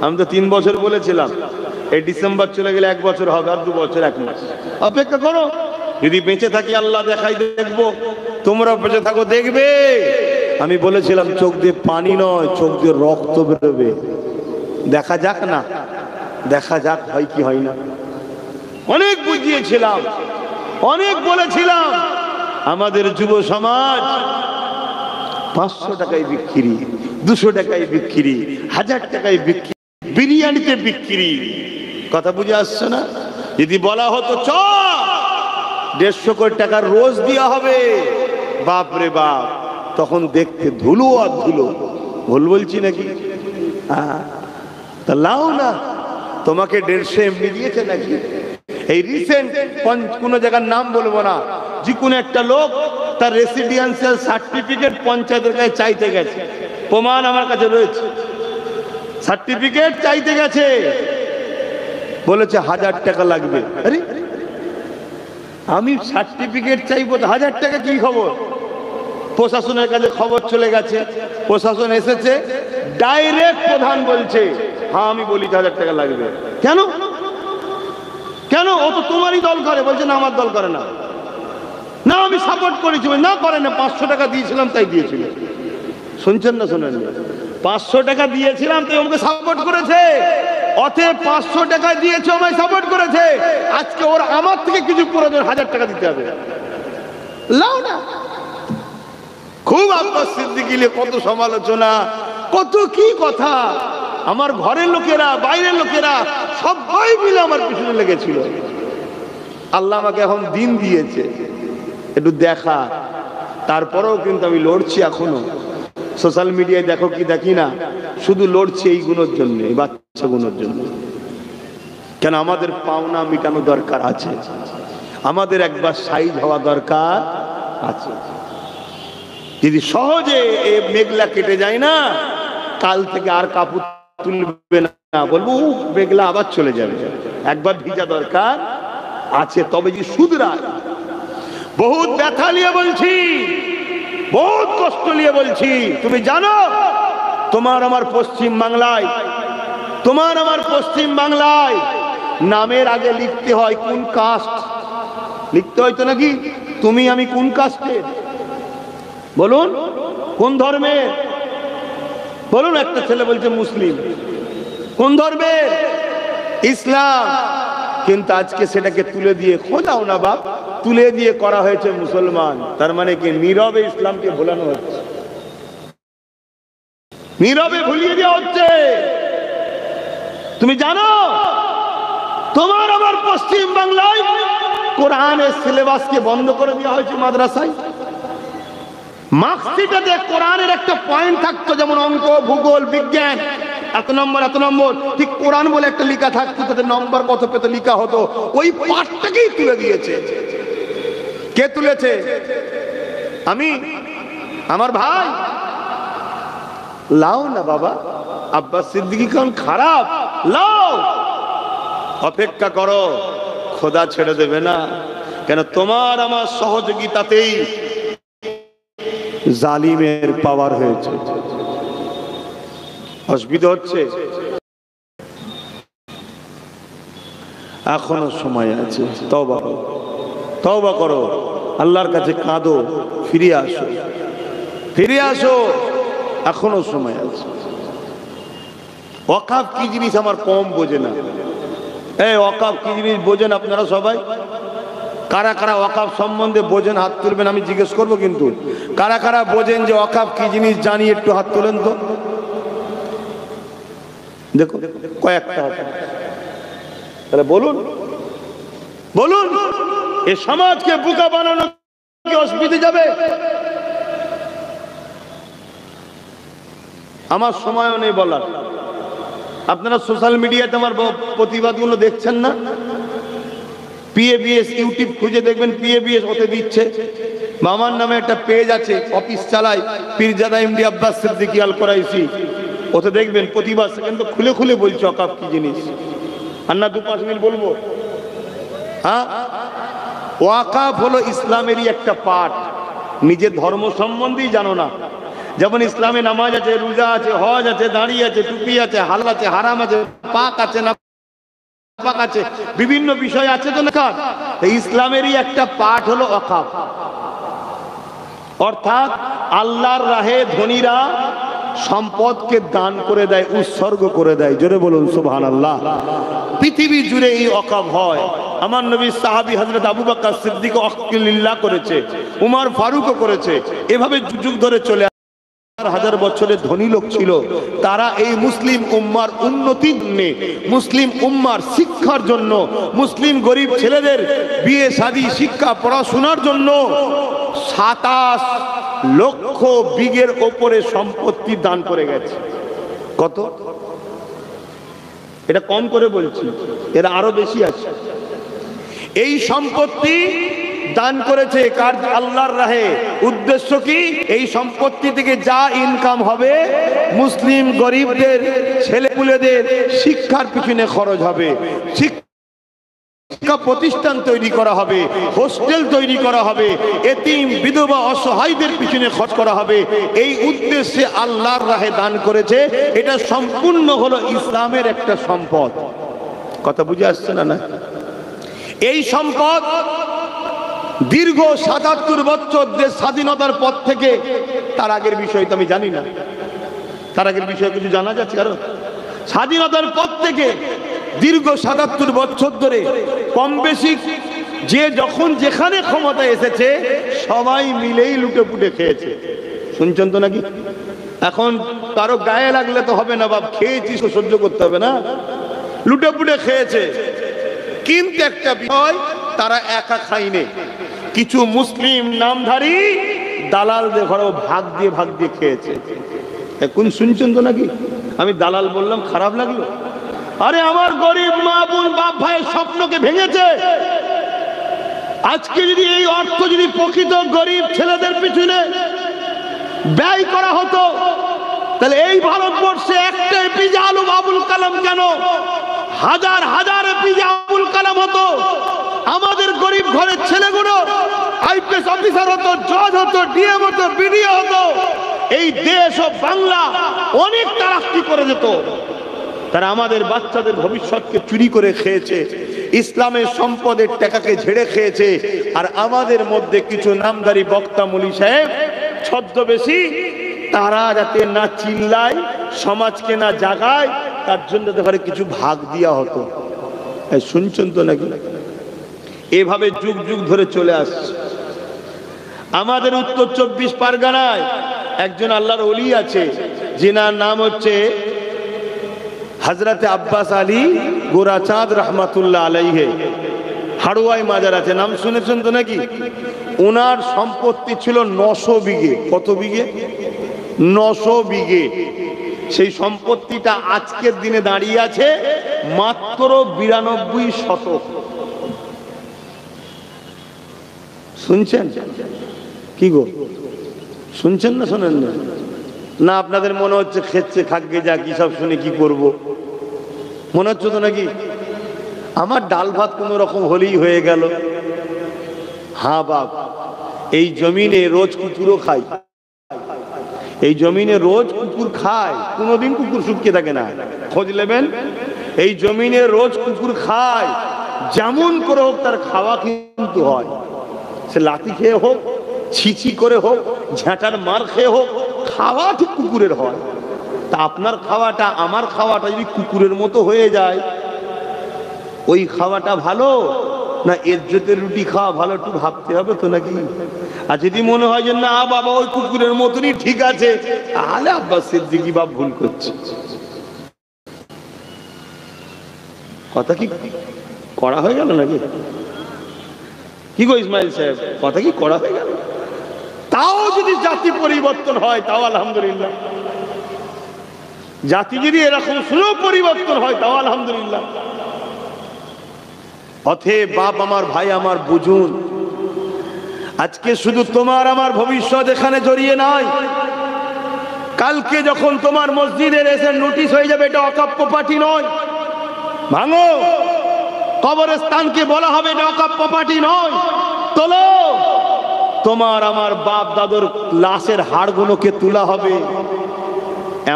আমি তো 3 বছর বলেছিলাম, এই ডিসেম্বর চলে গেলে 1 বছর হবে, আর 2 বছর 1 মাস অপেক্ষা করো। যদি বেঁচে থাকি আল্লাহ দেখাই দেখবো, তোমরা বেঁচে থাকো দেখবে। আমি বলেছিলাম চোখ দিয়ে পানি নয়, চোখ দিয়ে রক্ত বেরোবে। দেখা যাক না, দেখা যাক হয় কি হয় না। অনেক বুঝিয়েছিলাম, অনেক বলেছিলাম, আমাদের যুব সমাজ 500 টাকায় বিক্রি, 200 টাকায় বিক্রি, 1000 টাকায় বিক্রি, বিরিয়ানিতে বিক্রি। কথা বুঝে আসছে না? যদি বলা হতো চ 150 কোটি টাকার রোজ দেওয়া হবে, বাপ রে বাপ, তখন দেখতে ধুলো আর ধুলো। ভুল বলছি নাকি? তা লাও না, তোমাকে 150 এমনি দিয়েছে নাকি? এই রিসেন্ট কোন জায়গার নাম বলবো না, যে কোনো একটা লোক তার রেসিডেন্সিয়াল সার্টিফিকেট পঞ্চায়েতের কাছে চাইতে গেছে, প্রমাণ আমার কাছে রয়েছে, সার্টিফিকেট চাইতে গেছে, বলেছে 1000 টাকা লাগবে। আরে আমি সার্টিফিকেট চাইবো, 1000 টাকা কি খবর? প্রশাসনের কাছে খবর চলে গেছে, প্রশাসন এসেছে, ডাইরেক্ট প্রধান বলছে হ্যাঁ আমি বলি 1000 টাকা লাগবে। কেন কেন? ও তো তোমারই দল করে। বলছে না আমার দল করে না। না আমি সাপোর্ট করেছি। না করে না, 500 টাকা দিয়েছিলাম তাই দিয়েছিল। শুনছেন না শোনেন? 500 টাকা দিয়েছিলাম তাই আমাকে সাপোর্ট করেছে। অতএব 500 টাকা দিয়েছে, আমায় সাপোর্ট করেছে। আজকে ওর আমার থেকে কিছু প্রয়োজন, 1000 টাকা দিতে হবে। লাও না। খুব আব্বাস সিদ্দিকী নিয়ে কত সমালোচনা, কত কি কথা। আমার ঘরের লোকেরা, বাইরের লোকেরা সবাই মিলে আমার পিছনে লেগেছিল। আল্লাহ আমাকে এখন দিন দিয়েছে একটু দেখা, তারপরেও কিন্তু আমি লড়ছি এখনো। সোশ্যাল মিডিয়ায় দেখো কি দেখি না, শুধু লড়ছি এই গুণের জন্য, এই বাচ্চা গুণের জন্য। কেন? আমাদের পাওনা মিটানো দরকার আছে, আমাদের একবার সাইজ হওয়া দরকার আছে। যদি সহজে এ মেঘলা কেটে যায় না, কাল থেকে আর কাপড় তুলবে না, বলবো মেঘলা আবার চলে যাবে। একবার ভিজা দরকার আছে, তবে যে শুধরায়। বহুত ব্যথা নিয়ে বলছি, বহুত কষ্ট নিয়ে বলছি। তুমি জানো তোমার আমার পশ্চিম বাংলায়, তোমার আমার পশ্চিম বাংলায় নামের আগে লিখতে হয় কোন কাস্ট, লিখতে হয় তো নাকি? তুমি আমি কোন কাস্টের বলুন, কোন ধর্মের বলুন? একটা ছেলে বলছে মুসলিম, কোন ধর্মের? ইসলাম। কিন্তু আজকে সেটাকে তুলে দিয়ে, খোঁজাও না বাপ, তুলে দিয়ে করা হয়েছে মুসলমান। তার মানে কি? নীরবে ইসলামকে ভোলানো হচ্ছে, নীরবে ভুলিয়ে দেওয়া হচ্ছে। তুমি জানো তোমার আমার পশ্চিম বাংলায় কোরআনের সিলেবাসকে বন্ধ করে দেওয়া হয়েছে মাদ্রাসায়। মার্কশিটে কোরআনের একটা পয়েন্ট থাকতো, যেমন অঙ্ক, ভূগোল, বিজ্ঞান, এত নম্বর এত নম্বর, ঠিক কোরআন বলে একটা লেখা থাকতো, তাতে নম্বর কত পেত লেখা হতো। ওই পাঠটাকেই তুলে দিয়েছে। কে তুলেছে? আমি, আমার ভাই। লাও না বাবা, আব্বাস সিদ্দিকী কোন খারাপ? লাও, অপেক্ষা করো, খোদা ছেড়ে দেবে না। কেন? তোমার আমার সহযোগিতাতেই জালিমের পাওয়ার হয়েছে। অসুবিধা হচ্ছে, এখনো সময় আছে। তওবা করো, তওবা করো, আল্লাহর কাছে কাঁদো, ফিরে আসো, ফিরে আসো, এখনো সময় আছে। ওয়াকাফ কি জিনিস আমার কম বোঝে না। এই ওয়াকাফ কি জিনিস বোঝেন আপনারা সবাই? কারা কারা ওয়াকাফ সম্বন্ধে বোঝেন হাত তুলবেন, আমি জিজ্ঞেস করবো। কিন্তু কারা কারা বোঝেন যে ওয়াকাফ কি জিনিস জানি, একটু হাত তোলেন তো। দেখো কয়েকটা হাত, তাহলে বলুন, বলুন। এ সমাজকে বোকা বানানো কি অসুবিধে যাবে? আমার সময়ও নেই বলার। আপনারা সোশ্যাল মিডিয়াতে আমার প্রতিবাদগুলো দেখছেন না? পিএবিএস ইউটিউব খুঁজে দেখবেন, পিএবিএস ওতে দিচ্ছে। মামার নামে একটা পেজ আছে, অফিস চালায়, পীরজাদা এমডি আব্বাস সিদ্দিকী আল কোরাইশি। ওতে দেখবেন প্রতিবাদ সেকেন্ড খুলে খুলে বলছে ওয়াকাফ কি জিনিস। আর না 2-5 মিনিট বলবো? হ্যাঁ, ওয়াকাফ হলো ইসলামেরই একটা পার্ট। নিজের ধর্ম সম্বন্ধেই জানো না। যেমন ইসলামে নামাজ আছে, রোজা আছে, হজ আছে, দাঁড়িয়ে আছে, টুপি আছে, হালাল আছে, হারাম আছে, পাক আছে না পাক আছে, বিভিন্ন বিষয় আছে তো না। ইসলামেরই একটা পার্ট হলো ওয়াকাফ। অর্থাৎ আল্লাহর রাহে ধনীরা সম্পদকে দান করে দেয়, উৎসর্গ করে দেয়। জোরে বলুন সুবহানাল্লাহ। পৃথিবী জুড়ে এই ওয়াকাফ হয়। আমার নবী সাহাবী হযরত আবু বকর সিদ্দিক আকিলিল্লাহ করেছে, উমর ফারুকও করেছে। এভাবে যুগ ধরে চলে হাজার বছরের ধনী লোক ছিল, তারা এই মুসলিম উম্মার উন্নতির জন্য, মুসলিম উম্মার শিক্ষার জন্য, মুসলিম গরিব ছেলেদের বিয়ে শাদী শিক্ষা পড়াশোনার জন্য 27 লক্ষ বিঘের ওপরে সম্পত্তি দান করে গেছে। কত? এটা কম করে বলছি, এরা আরো বেশি আছে। এই সম্পত্তি দান করেছে কার? আল্লাহর রাহে। উদ্দেশ্য কি? এই সম্পত্তি থেকে যা ইনকাম হবে মুসলিম গরিবদের ছেলেপুলেদের শিক্ষার পিছনে খরচ হবে, শিক্ষা প্রতিষ্ঠান তৈরি করা হবে, হোস্টেল তৈরি করা হবে, এতিম বিধবা অসহায়দের পিছনে খরচ করা হবে। এই উদ্দেশ্যে আল্লাহর রাহে দান করেছে। এটা সম্পূর্ণ হলো ইসলামের একটা সম্পদ। কথা বুঝে আসছে না? এই সম্পদ দীর্ঘ ৭৭ বছর দেশ স্বাধীনতার পর থেকে, তার আগের বিষয় তো আমি জানি না, তার আগের বিষয়ে কিছু জানা যাচ্ছে কারণ? স্বাধীনতার পর থেকে দীর্ঘ ৭৭ বছর ধরে কম বেশি যে যখন যেখানে ক্ষমতা এসেছে সবাই মিলেই লুটে পুটে খেয়েছে। শুনছেন তো নাকি? এখন কারো গায়ে লাগলে তো হবে না, বাপ খেয়েছিস তো সহ্য করতে হবে না, লুটে পুটে খেয়েছে। কিন্তু একটা বিষয়, তারা একা খায়নি, কিছু মুসলিম নামধারী দালালদের ঘরেও ভাগ দিয়ে খেয়েছে। এখন শুনছেন তো নাকি? আমি দালাল বললাম, খারাপ লাগলো? আরে আমার গরিব মা বোন বাপ ভাইয়ের স্বপ্নকে ভেঙেছে। আজকে যদি এই অর্থ যদি প্রকৃত গরিব ছেলেদের পিছনে ব্যয় করা হতো, তাহলে এই ভারতবর্ষে একটা এপিজে আবুল কালাম কেন হাজার হাজার এপিজে আবুল কালাম হতো। আমাদের গরিব ঘরের ছেলেগুলো আইপিএস অফিসার হতো, জজ হতো, ডিএম হতো, বিডিও হতো। এই দেশ ও বাংলা অনেক তারাক্কি করে যেত। তারা আমাদের বাচ্চাদের ভবিষ্যৎকে চুরি করে খেয়েছে, ইসলামের সম্পদের টাকাকে ঝেড়ে খেয়েছে। আর আমাদের মধ্যে কিছু নামদারি বক্তা মুলি সাহেব ছদ্মবেশী, তারা যাতে না চিল্লায়, সমাজকে না জাগায়, তার জন্য তাদের কিছু ভাগ দেওয়া হতো। শুনছেন তো নাকি? এভাবে যুগ যুগ ধরে চলে আসছে। আমাদের উত্তর 24 পরগনায় একজন আল্লাহর ওলি আছে, যিনার নাম হচ্ছে হযরতে আব্বাস আলী গোরাচাঁদ রহমাতুল্লাহ আলাইহি। হাড়ুয়াই মাজার আছে, নাম শুনেছেন তো নাকি? ওনার সম্পত্তি ছিল 900 বিঘে। কত বিঘে? 900 বিঘে। সেই সম্পত্তিটা আজকের দিনে দাঁড়িয়ে আছে মাত্র 92 শতক। শুনছেন কি গো? শুনছেন না শোনেন না? না আপনাদের মনে হচ্ছে খেচ্ছে খাগ্গে যা কি সব শুনে কি করব মনে হচ্ছে তো নাকি? আমার ডাল ভাত কোনো রকম হলেই হয়ে গেল। হ্যাঁ বাপ, এই জমিনে রোজ কুকুরও খায়, এই জমিনে রোজ কুকুর খায়, কোনোদিন কুকুর শুকিয়ে থাকে না, খোঁজ নেবেন। এই জমিনে রোজ কুকুর খায়, যেমন করে হোক তার খাওয়া কিন্তু হয়। সে লাঠি খেয়ে হোক, ছিচি করে হোক, ঝাঁটার মার খেয়ে হোক, খাওয়া ঠিক কুকুরের হয়। তা আপনার খাওয়াটা আমার খাওয়াটা যদি কুকুরের মতো হয়ে যায়, ওই খাওয়াটা ভালো না ইজ্জতের রুটি খাওয়া ভালো? একটু ভাবতে হবে তো নাকি? আর যদি মনে হয় যে না বাবা ওই কুকুরের মতনই ঠিক আছে, তাহলে আব্বাস সিদ্দিকী বাপ ভুল করছে। কথা কি করা হয়ে গেল নাকি? কি গো ইসমাইল সাহেব, কথা কি করা হয়ে গেল? তাও যদি জাতি পরিবর্তন হয় তাও আলহামদুলিল্লাহ। জাতি যদি এরকম স্লো পরিবর্তন হয় তাও আলহামদুলিল্লাহ। অতএব বাপ আমার, ভাই আমার, বুঝুন, আজকে শুধু তোমার আমার ভবিষ্যৎ এখানে জড়িয়ে নাই। কালকে যখন তোমার মসজিদের এসে নোটিশ হয়ে যাবে এটা ওয়াকফ প্রপার্টি নয়, ভাঙো। কবরস্থানকে বলা হবে এটা ওয়াকফ প্রপার্টি নয়, তোলো। তোমার আমার বাপ দাদুর লাশের হাড়গুলোকে তোলা হবে।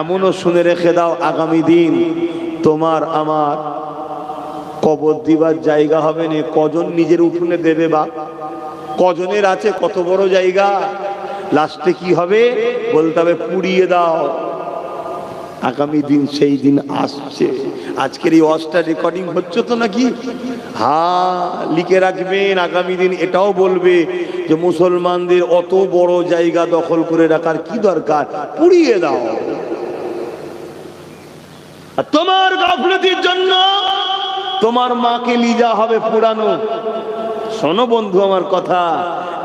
এমনও শুনে রেখে দাও, আগামী দিন তোমার আমার কবর দিবার জায়গা হবে না। কজন নিজের উঠোনে দেবে বা কজনের আছে কত বড় জায়গা? লাস্টে কি হবে? বলতে হবে পুড়িয়ে দাও। আগামী দিন সেই দিন আসছে। আজকের এই ওয়াজটা রেকর্ডিং হচ্ছে তো নাকি? হ্যাঁ, লিখে রাখবেন। আগামী দিন এটাও বলবে যে মুসলমানদের অত বড় জায়গা দখল করে রাখার কি দরকার, পুড়িয়ে দাও। আর তোমার গাফলতির জন্য তোমার মাকে লিজা হবে পুরানো। শোনো বন্ধু আমার কথা,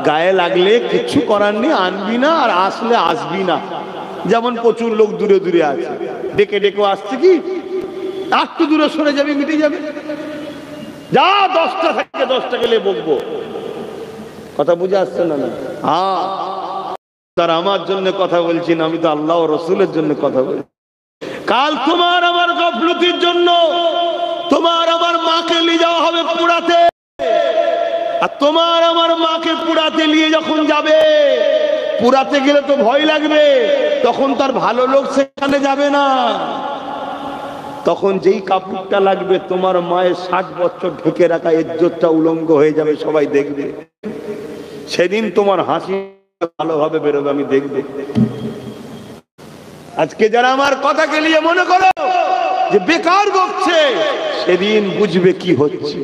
গায়ে লাগলে কিচ্ছু করার নেই, আনবি না, আর আসলে আসবি না। যেমন প্রচুর লোক দূরে দূরে আছে, ডেকে ডেকে আসছে কি একটু দূরে সরে যাবে, মিটে যাবে। যা 10টা থেকে 10টা গেলে বকবো। কথা বুঝে আসছে না? না, হ্যাঁ, তার আমার জন্য কথা বলছি না, আমি তো আল্লাহ ও রসুলের জন্য কথা বলছি। কাল তোমার আমার গাফলতির জন্য তোমার আমার মাকে নিয়ে যাওয়া হবে পুরাতে। আর তোমার আমার মাকে পুরাতে নিয়ে যখন যাবে, পুরাতে গেলে তো ভয় লাগবে, তখন তার ভালো লোক সেখানে যাবে না। তখন যেই কাপড়টা লাগবে তোমার মায়ের 60 বছর ঢেকে রাখা ইজ্জতটা উলঙ্গ হয়ে যাবে, সবাই দেখবে। সেদিন তোমার হাসি ভালোভাবে বেরোবে, আমি দেখবে। আজকে যারা আমার কথাকে নিয়ে মনে করো যে বেকার বকছে, সেদিন বুঝবে কি হচ্ছে।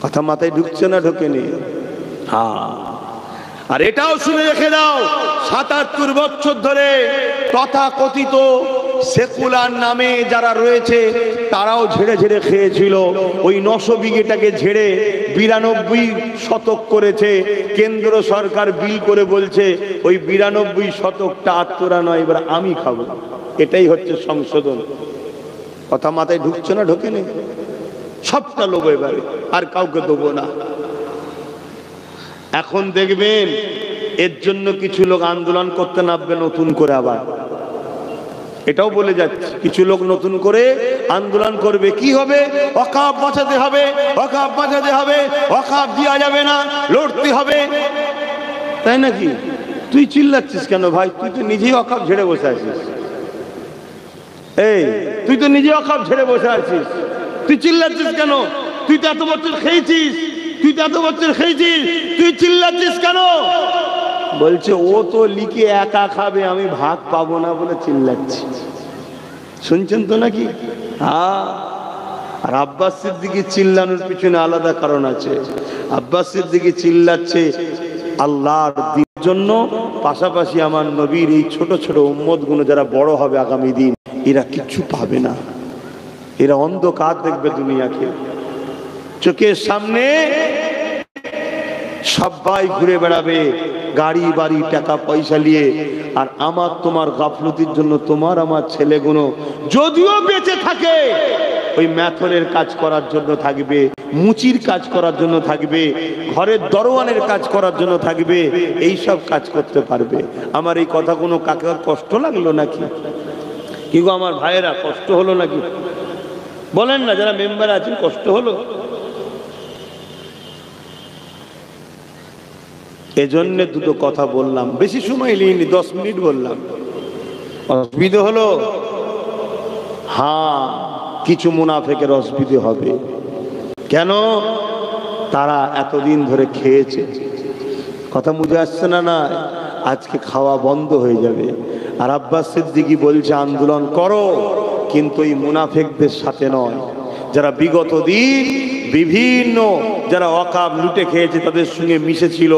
কথা মাথায় ঢুকছে না? ঢোকেনি? হ্যাঁ। আর এটাও শুনে রেখে দাও, ৭৭ বছর ধরে তথাকথিত সেকুলার নামে যারা রয়েছে তারাও ঝেড়ে ঝেড়ে খেয়েছিল। ওই 900 বিঘেটাকে ঝেড়ে 92 শতক করেছে। কেন্দ্র সরকার বিল করে বলছে ওই 92 শতকটা আত্মরা নয়, এবার আমি খাবো। এটাই হচ্ছে সংশোধন। কথা মাথায় ঢুকছে না? ঢোকেনি? সবটা লোক এবারে, আর কাউকে দেবো না। এখন দেখবেন এর জন্য কিছু লোক আন্দোলন করতে নামবে নতুন করে। আবার এটাও বলে যাচ্ছে, কিছু লোক নতুন করে আন্দোলন করবে। কি হবে? ওয়াকফ বাঁচাতে হবে, ওয়াকফ বাঁচাতে হবে, ওয়াকফ দেওয়া যাবে না, লড়তে হবে। তাই নাকি? তুই চিল্লাচ্ছিস কেন ভাই? তুই তো নিজেই ওয়াকফ ঝেড়ে বসে আছিস। এই, তুই তো নিজে ওয়াকফ ঝেড়ে বসে আছিস, তুই চিল্লাচ্ছিস কেন? তুই তো এত বছর খেয়েছিস, তুই তো এত বছর খেয়েছিস, তুই চিল্লাচ্ছিস কেন? বলছে ও তো লিখে একা খাবে, আমি ভাগ পাবো না বলে চিল্লাচ্ছি। শুনছেন তো নাকি? হ্যাঁ। আর আব্বাস সিদ্দিকী চিল্লানোর পিছনে আলাদা কারণ আছে। আব্বাস সিদ্দিকী চিল্লাচ্ছে আল্লাহর দ্বীনের জন্য, পাশাপাশি আমার নবীর এই ছোট ছোট উম্মত গুলো যারা বড় হবে আগামী দিন, এরা কিচ্ছু পাবে না। এরা অন্ধকার দেখবে দুনিয়াকে। চোখের সামনে সবাই ঘুরে বেড়াবে গাড়ি বাড়ি টাকা পয়সা নিয়ে। আর আমার তোমার গাফলতির জন্য তোমার আমার ছেলেগুলো যদিও বেঁচে থাকে, ওই ম্যাথনের কাজ করার জন্য থাকবে, মুচির কাজ করার জন্য থাকবে, ঘরের দরওয়ানের কাজ করার জন্য থাকবে, এই সব কাজ করতে পারবে। আমার এই কথা কোনো কাকে কষ্ট লাগলো নাকি? কি গো আমার ভাইয়েরা, কষ্ট হলো নাকি? বলেন না, যারা মেম্বার আছেন, কষ্ট হলো? এজন্য দুটো কথা বললাম, বেশি সময় নিইনি, 10 মিনিট বললাম। অসুবিধে হলো? হ্যাঁ, কিছু মুনাফেকের অসুবিধে হবে। কেন? তারা এতদিন ধরে খেয়েছে। কথা বুঝে আসছে না? না, আজকে খাওয়া বন্ধ হয়ে যাবে। আর আব্বাস সিদ্দিকী বলছে আন্দোলন করো, কিন্তু এই মুনাফেকদের সাথে নয়, যারা বিগত দিন বিভিন্ন যারা ওয়াকফ লুটে খেয়েছে তাদের সঙ্গে মিশেছিল,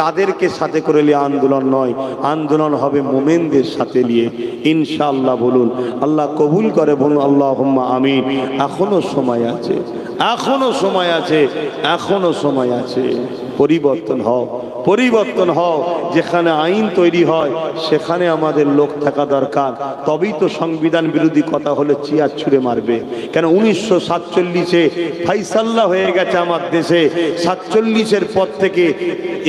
তাদেরকে সাথে করে নিয়ে আন্দোলন নয়, আন্দোলন হবে মোমেনদের সাথে নিয়ে। ইনশাআল্লাহ বলুন, আল্লাহ কবুল করে বলুন আল্লাহুম্মা আমিন। এখনো সময় আছে, এখনো সময় আছে, এখনো সময় আছে। পরিবর্তন হও, পরিবর্তন হও। যেখানে আইন তৈরি হয় সেখানে আমাদের লোক থাকা দরকার, তবেই তো সংবিধান বিরোধী কথা হলে চিয়ার ছুঁড়ে মারবে। কেন 1947-এ ফাইসাল্লা হয়ে গেছে আমার দেশে। 47-এর পর থেকে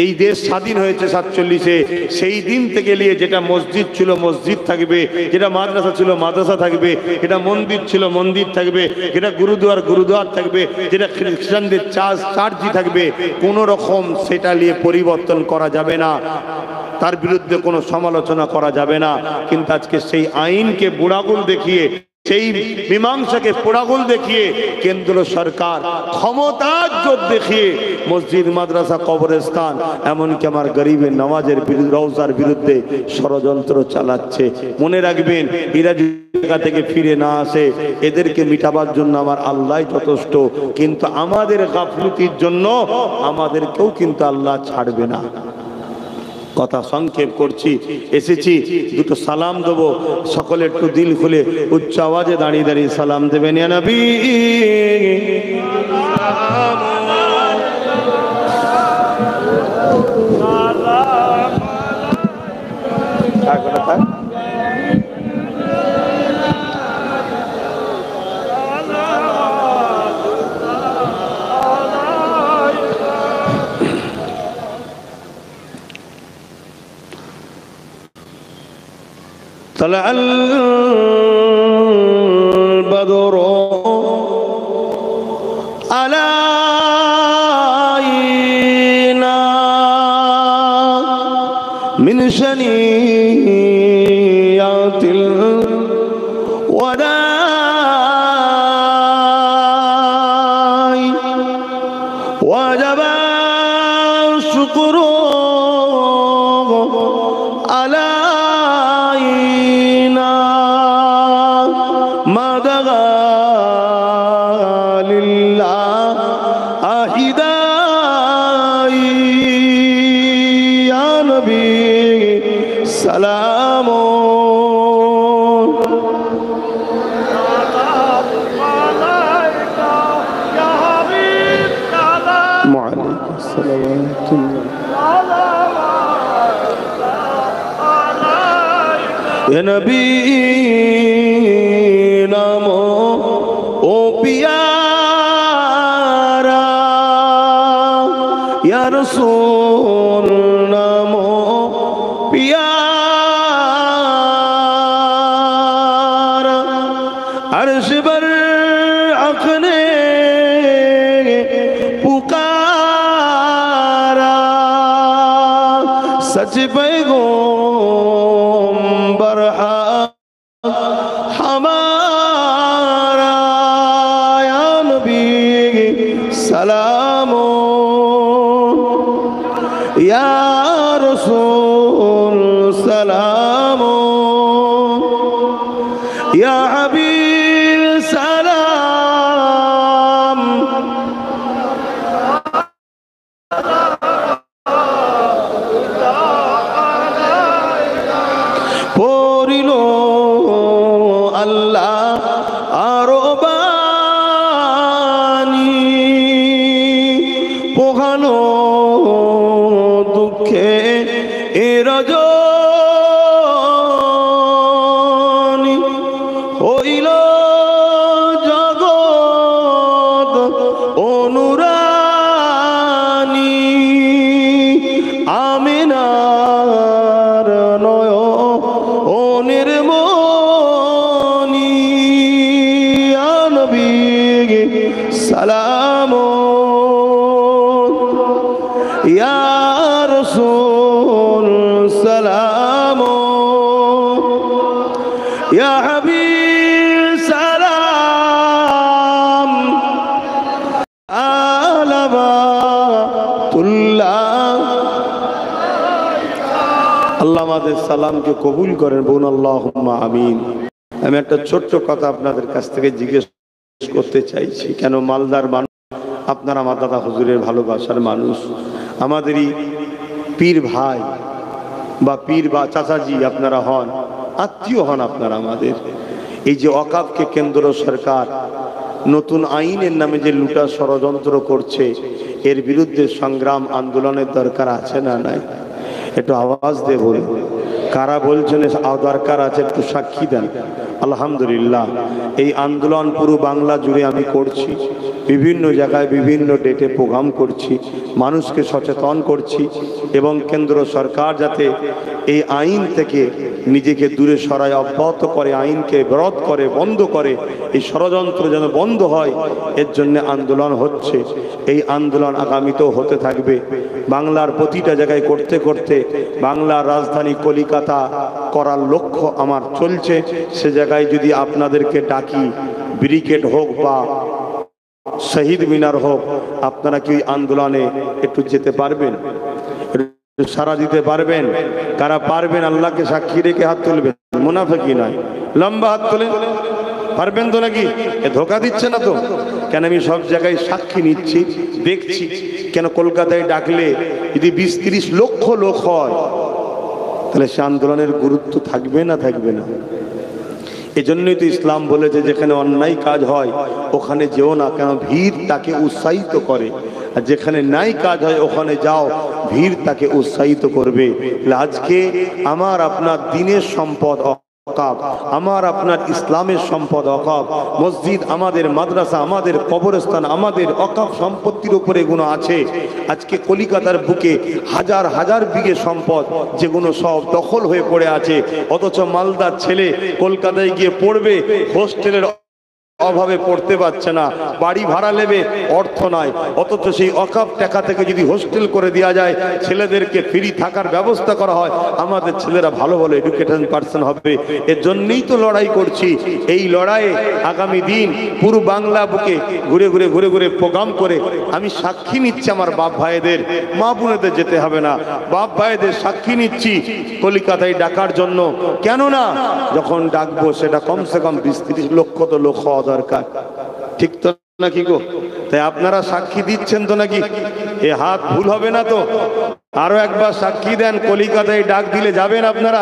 এই দেশ স্বাধীন হয়েছে। 47-এ সেই দিন থেকে নিয়ে যেটা মসজিদ ছিল মসজিদ থাকবে, যেটা মাদ্রাসা ছিল মাদ্রাসা থাকবে, যেটা মন্দির ছিল মন্দির থাকবে, যেটা গুরুদুয়ার গুরুদুয়ার থাকবে, যেটা খ্রিস্টানদের চার্চই থাকবে। কোনো রকম সেটা নিয়ে পরিবর্তন করা যাবে না, তার বিরুদ্ধে কোনো সমালোচনা করা যাবে না। কিন্তু আজকে সেই আইনকে বুড়াগুল দেখিয়ে সেই মীমাংসাকে পোড়াগুল দেখিয়ে কেন্দ্র সরকার ক্ষমতার জোর দেখিয়ে মসজিদ, মাদ্রাসা, কবরস্থান, এমনকি আমার গরিবের নামাজের রওজার বিরুদ্ধে ষড়যন্ত্র চালাচ্ছে। মনে রাখবেন, এরা জায়গা থেকে ফিরে না আসে, এদেরকে মিটাবার জন্য আমার আল্লাহ যথেষ্ট, কিন্তু আমাদের গাফলতির জন্য আমাদেরকেও কিন্তু আল্লাহ ছাড়বে না। কথা সংক্ষেপ করছি, এসেছি দুটো সালাম দেবো, সকলে একটু দিল খুলে উচ্চ আওয়াজে দাঁড়িয়ে দাঁড়িয়ে সালাম দেবেন। ইয়া নবী طلع البدر علينا من شنيعة الوداع وجب الشكر علينا ما دغى لله أهداي يا نبي سلام وعليكم السلام يا نبي نامو او پیارا یا رسول نامو پیارا عرش بر عقنے پکارا سچ پیغمبر ہمارا یا نبی سلام یا رسول سلام یا حبیب سلام পড়িলো আল্লাহ আরো বাণী পোহানো দুঃখে রজনী হইল জগৎ অনুরানী আমিনার নয় ও নির্মণি ইয়া নবী সালাম ইয়া রাসূল সালাম ইয়া হাবিব সালাম আলাবাতুল্লাহ। আল্লাহ আমাদের সালামকে কবুল করেন, বলুন আল্লাহুম্মা আমিন। আমি একটা ছোট্ট কথা আপনাদের কাছ থেকে জিজ্ঞেস করতে চাইছি। কেন মালদার মানুষ, আপনারা আমার দাদা হুজুরের ভালোবাসার মানুষ, আমাদেরই পীর ভাই বা পীর বা চাচাজি আপনারা হন, আত্মীয় হন আপনারা আমাদের। এই যে ওয়াকফকে কেন্দ্র সরকার নতুন আইনের নামে যে লুটা ষড়যন্ত্র করছে, এর বিরুদ্ধে সংগ্রাম আন্দোলনের দরকার আছে না নাই? একটু আওয়াজ দিয়ে বলুন, কারা বলছেন দরকার আছে, একটু সাক্ষী দেন। আলহামদুলিল্লাহ, এই আন্দোলন পুরো বাংলা জুড়ে আমি করছি। বিভিন্ন জায়গায় বিভিন্ন ডেটে প্রোগ্রাম করছি, মানুষকে সচেতন করছি এবং কেন্দ্র সরকার যাতে এই আইন থেকে নিজেকে দূরে সরায়, অব্যাহত করে, আইনকে বিরোধ করে, বন্ধ করে, এই ষড়যন্ত্র যেন বন্ধ হয়, এর জন্য আন্দোলন হচ্ছে। এই আন্দোলন আগামীতেও হতে থাকবে। বাংলার প্রতিটা জায়গায় করতে করতে বাংলার রাজধানী কলিকাতা করার লক্ষ্য আমার চলছে। সে জায়গায় যদি আপনাদেরকে ডাকি, ব্রিগেড হোক বা শহীদ মিনার হোক, আপনারা কি আন্দোলনে একটু যেতে পারবেন? সারা দিতে পারবেন? কারা পারবেন আল্লাহকে সাক্ষী রেখে হাত তুলবেন, মুনাফিকি নয়, লম্বা হাত তোলেন। পারবেন তো নাকি? এ ধোকা দিচ্ছে না তো? কেন আমি সব জায়গায় সাক্ষী নিচ্ছি, দেখছি। কেন কলকাতায় ডাকলে যদি 20-30 লক্ষ লোক হয়, তাহলে সে আন্দোলনের গুরুত্ব থাকবে না থাকবে না? এজন্যই তো ইসলাম বলেছে যেখানে অন্যায় কাজ হয় ওখানে যেও না, কেন ভিড় তাকে উৎসাহিত করে, আর যেখানে নাই কাজ হয় ওখানে যাও, ভিড় তাকে উৎসাহিত করবে। আজকে আমার আপনার দিনের সম্পদ অকাব, আমার আপনার ইসলামের সম্পদ অকাব, মসজিদ আমাদের, মাদ্রাসা আমাদের, কবরস্থান আমাদের, অকাব সম্পত্তির উপরে এগুলো আছে। আজকে কলিকাতার বুকে হাজার হাজার বিঘে সম্পদ যেগুলো সব দখল হয়ে পড়ে আছে, অথচ মালদার ছেলে কলকাতায় গিয়ে পড়বে, হোস্টেলের অভাবে পড়তে পারছে না, বাড়ি ভাড়া নেবে, অর্থ নাই, অথচ সেই অকাপ টাকা থেকে যদি হোস্টেল করে দেওয়া যায়, ছেলেদেরকে ফ্রি থাকার ব্যবস্থা করা হয়, আমাদের ছেলেরা ভালো ভালো এডুকেটেড পার্সন হবে। এর জন্যই তো লড়াই করছি। এই লড়াইয়ে আগামী দিন পুরো বাংলা বুকে ঘুরে ঘুরে ঘুরে ঘুরে প্রোগ্রাম করে আমি সাক্ষী নিচ্ছি, আমার বাপ ভাইদের, মা বোনেদের যেতে হবে না, বাপ ভাইদের সাক্ষী নিচ্ছি কলিকাতায় ডাকার জন্য। কেননা যখন ডাকবো সেটা কমসে কম 20-30 লক্ষ তো লোক হওয়া দরকার, ঠিক তো নাকি গো? তাই আপনারা সাক্ষী দিচ্ছেন তো নাকি? এ হাত ভুল হবে না তো? আরো একবার সাক্ষী দেন, কলিকাতায় ডাক দিলে যাবেন আপনারা?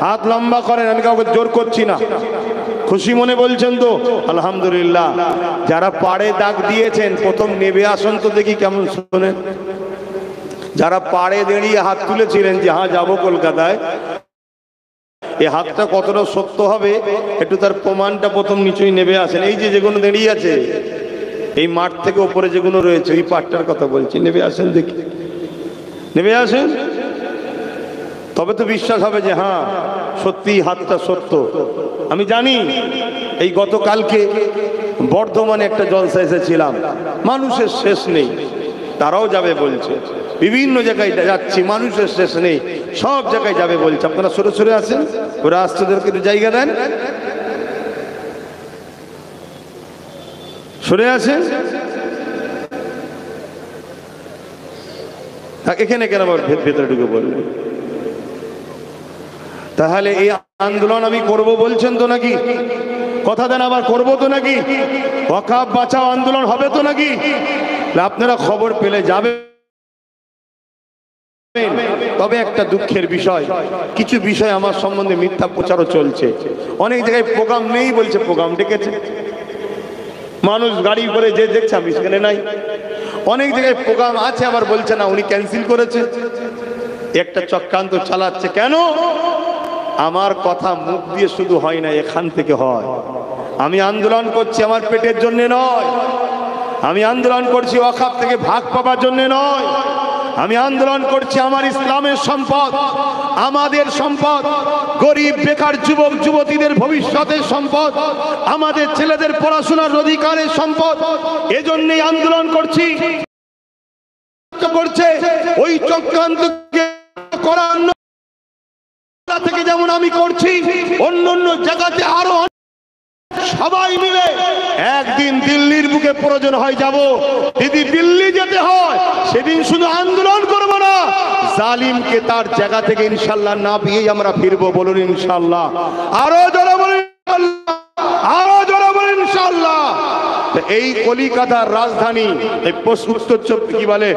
হাত লম্বা করেন, আমি কাউকে জোর করছি না, খুশি মনে বলছেন তো? আলহামদুলিল্লাহ। যারা পাড়ে ডাক দিয়েছেন প্রথম নেবে আসুন তো দেখি কেমন শোনেন। যারা পাড়ে দাঁড়িয়ে হাত তুলেছিলেন যে হ্যাঁ যাবো কলকাতায়, এই হাতটা কতটা সত্য হবে একটু তার প্রমাণটা প্রথম নিচেই নেবে আসেন। এই যে যেগুলো দাঁড়িয়ে আছে এই মাঠ থেকে উপরে যেগুলো রয়েছে ওই পাটটার কথা বলছি, নেবে আসেন দেখি, নেবে আসেন, তবে তো বিশ্বাস হবে যে হ্যাঁ সত্যি হাতটা সত্য। আমি জানি এই গতকালকে বর্ধমানে একটা জলসা এসেছিলাম, মানুষের শেষ নেই, তারাও যাবে বলছে, বিভিন্ন জায়গায় যাচ্ছি, মানুষের শেষ নেই, সব জায়গায় যাবে বলছে। আপনারা সরে সরে আসেন, ওরা আসছে, ওদেরকে একটু জায়গা দেন, সরে আসেন। এখানে কেন ভেতরে ঢুকে বললেন? তাহলে এই আন্দোলন আমি করব বলছেন তো নাকি? কথা দেন আবার করব তো নাকি? ওয়াকফ বাঁচাও আন্দোলন হবে তো নাকি? আপনারা খবর পেলে যাবে। তবে একটা দুঃখের বিষয়, কিছু বিষয় আমার সম্বন্ধে মিথ্যা প্রচারও চলছে। অনেক জায়গায় প্রোগ্রাম নেই বলছে, প্রোগ্রাম ডেকেছে, মানুষ গাড়ি করে যে দেখছে আমি সেখানে নাই। অনেক জায়গায় প্রোগ্রাম আছে, আবার বলছে না উনি ক্যান্সেল করেছে। একটা চক্রান্ত চালাচ্ছে। কেন? আমার কথা মুখ দিয়ে শুধু হয় না, এখান থেকে হয়। আমি আন্দোলন করছি আমার পেটের জন্য নয়, আমি আন্দোলন করছি ওয়াকফ থেকে ভাগ পাবার জন্য নয়, আমি আন্দোলন করছি আমার ইসলামের সম্পদ, আমাদের সম্পদ, গরিব বেকার যুবক যুবতীদের ভবিষ্যতের সম্পদ, আমাদের ছেলেদের পড়াশোনার অধিকারের সম্পদ। এজন্যই আন্দোলন করছি। করছে ওই চক্রান্তকে করার থেকে যেমন আমি করছি, অন্য অন্য জায়গাতে আরো সবাই মিলে একদিন দিল্লির বুকে প্রয়োজন হয় যাব। যদি দিল্লি যেতে হয় সেদিন শুধু আন্দোলন করব না, জালিমকে তার জায়গা থেকে ইনশাআল্লাহ না পেয়েই আমরা ফিরবো। বলুন ইনশাআল্লাহ। আরো জোরে বলুন ইনশাআল্লাহ, আরো জোরে বলুন ইনশাআল্লাহ। এই কলিকাতার রাজধানী, এই উত্তর কি বলে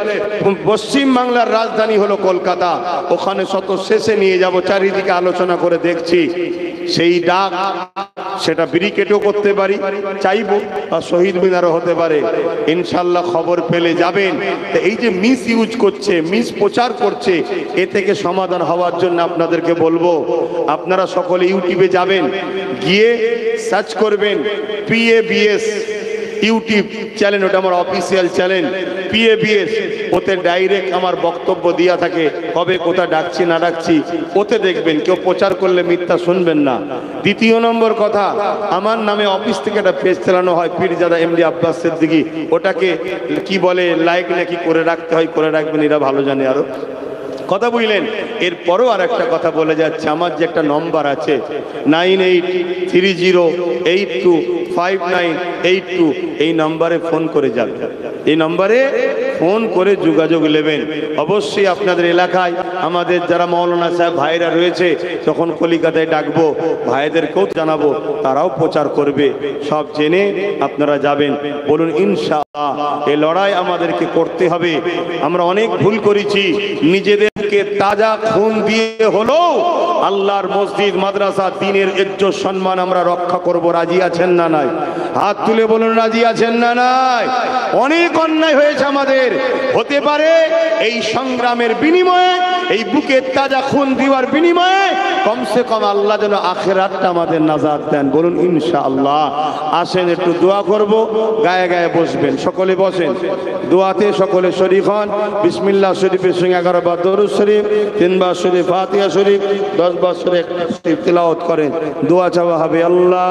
পশ্চিম বাংলার রাজধানী হলো কলকাতা। ওখানে শত শেষে নিয়ে যাব, চারিদিকে আলোচনা করে দেখছি। সেই ডাক সেটা ব্রিকেটও করতে পারি, চাইবো, আর শহীদ মিনারও হতে পারে। ইনশাল্লাহ খবর পেলে যাবেন। এই যে মিস ইউজ করছে, মিস প্রচার করছে, এ থেকে সমাধান হওয়ার জন্য আপনাদেরকে বলবো, আপনারা সকলে ইউটিউবে যাবেন, গিয়ে সার্চ করবেন PABS, ইউটিউব চ্যানেল, ওটা আমার অফিসিয়াল চ্যানেল PABS, ওতে ডাইরেক্ট আমার বক্তব্য দেওয়া থাকে, কবে কোথায় ডাকছি না ডাকছি ওতে দেখবেন। কেউ প্রচার করলে মিথ্যা শুনবেন না। দ্বিতীয় নম্বর কথা, আমার নামে অফিস থেকে একটা পেজ চালানো হয় পীরজাদা MD আব্বাস সিদ্দিকী, ওটাকে কি বলে লাইক নাকি করে রাখতে হয়, করে রাখবেন, এরা ভালো জানে আরো কথা বুঝলেন। এরপরও আর একটা কথা বলে যাচ্ছে, আমার যে একটা নম্বর আছে 9830825982, এই নম্বরে ফোন করে যাবেন, এই নম্বরে ফোন করে যোগাযোগ নেবেন। অবশ্যই আপনাদের এলাকায় আমাদের যারা মৌলানা সাহেব ভাইরা রয়েছে, তখন কলিকাতায় ডাকবো, ভাইদেরকেও জানাবো, তারাও প্রচার করবে, সব জেনে আপনারা যাবেন। বলুন ইনশাআল্লাহ। এই লড়াই আমাদেরকে করতে হবে। আমরা অনেক ভুল করেছি, নিজেদেরকে তাজা খুন দিয়ে হলো আল্লাহর মসজিদ মাদ্রাসা দ্বীনের ইজ্জত সম্মান আমরা রক্ষা করব। রাজি আছেন না নাই? হাত তুলে বলুন রাজি আছেন না নাই? অনেক অন্যায় হয়েছে আমাদের, হতে পারে এই সংগ্রামের বিনিময়ে, এই বুকের তাজা খুন দেওয়ার বিনিময়ে কমসে কম আল্লাহ যেন আখিরাতটা আমাদের নাজাত দেন। বলুন ইনশাআল্লাহ। আসেন একটু দোয়া করব, গায়ে গায়ে বসবেন, সকলে বসেন, দোয়াতে সকলে শরীক হন। বিসমিল্লাহ শরীফের সঙ্গে 11 বার দরুদ শরীফ, 3 বার শরীফ ফাতিহা শরীফ, 10 বার শরীফ তিলাওয়াত করেন, দোয়া চাওয়া হবে। আল্লাহ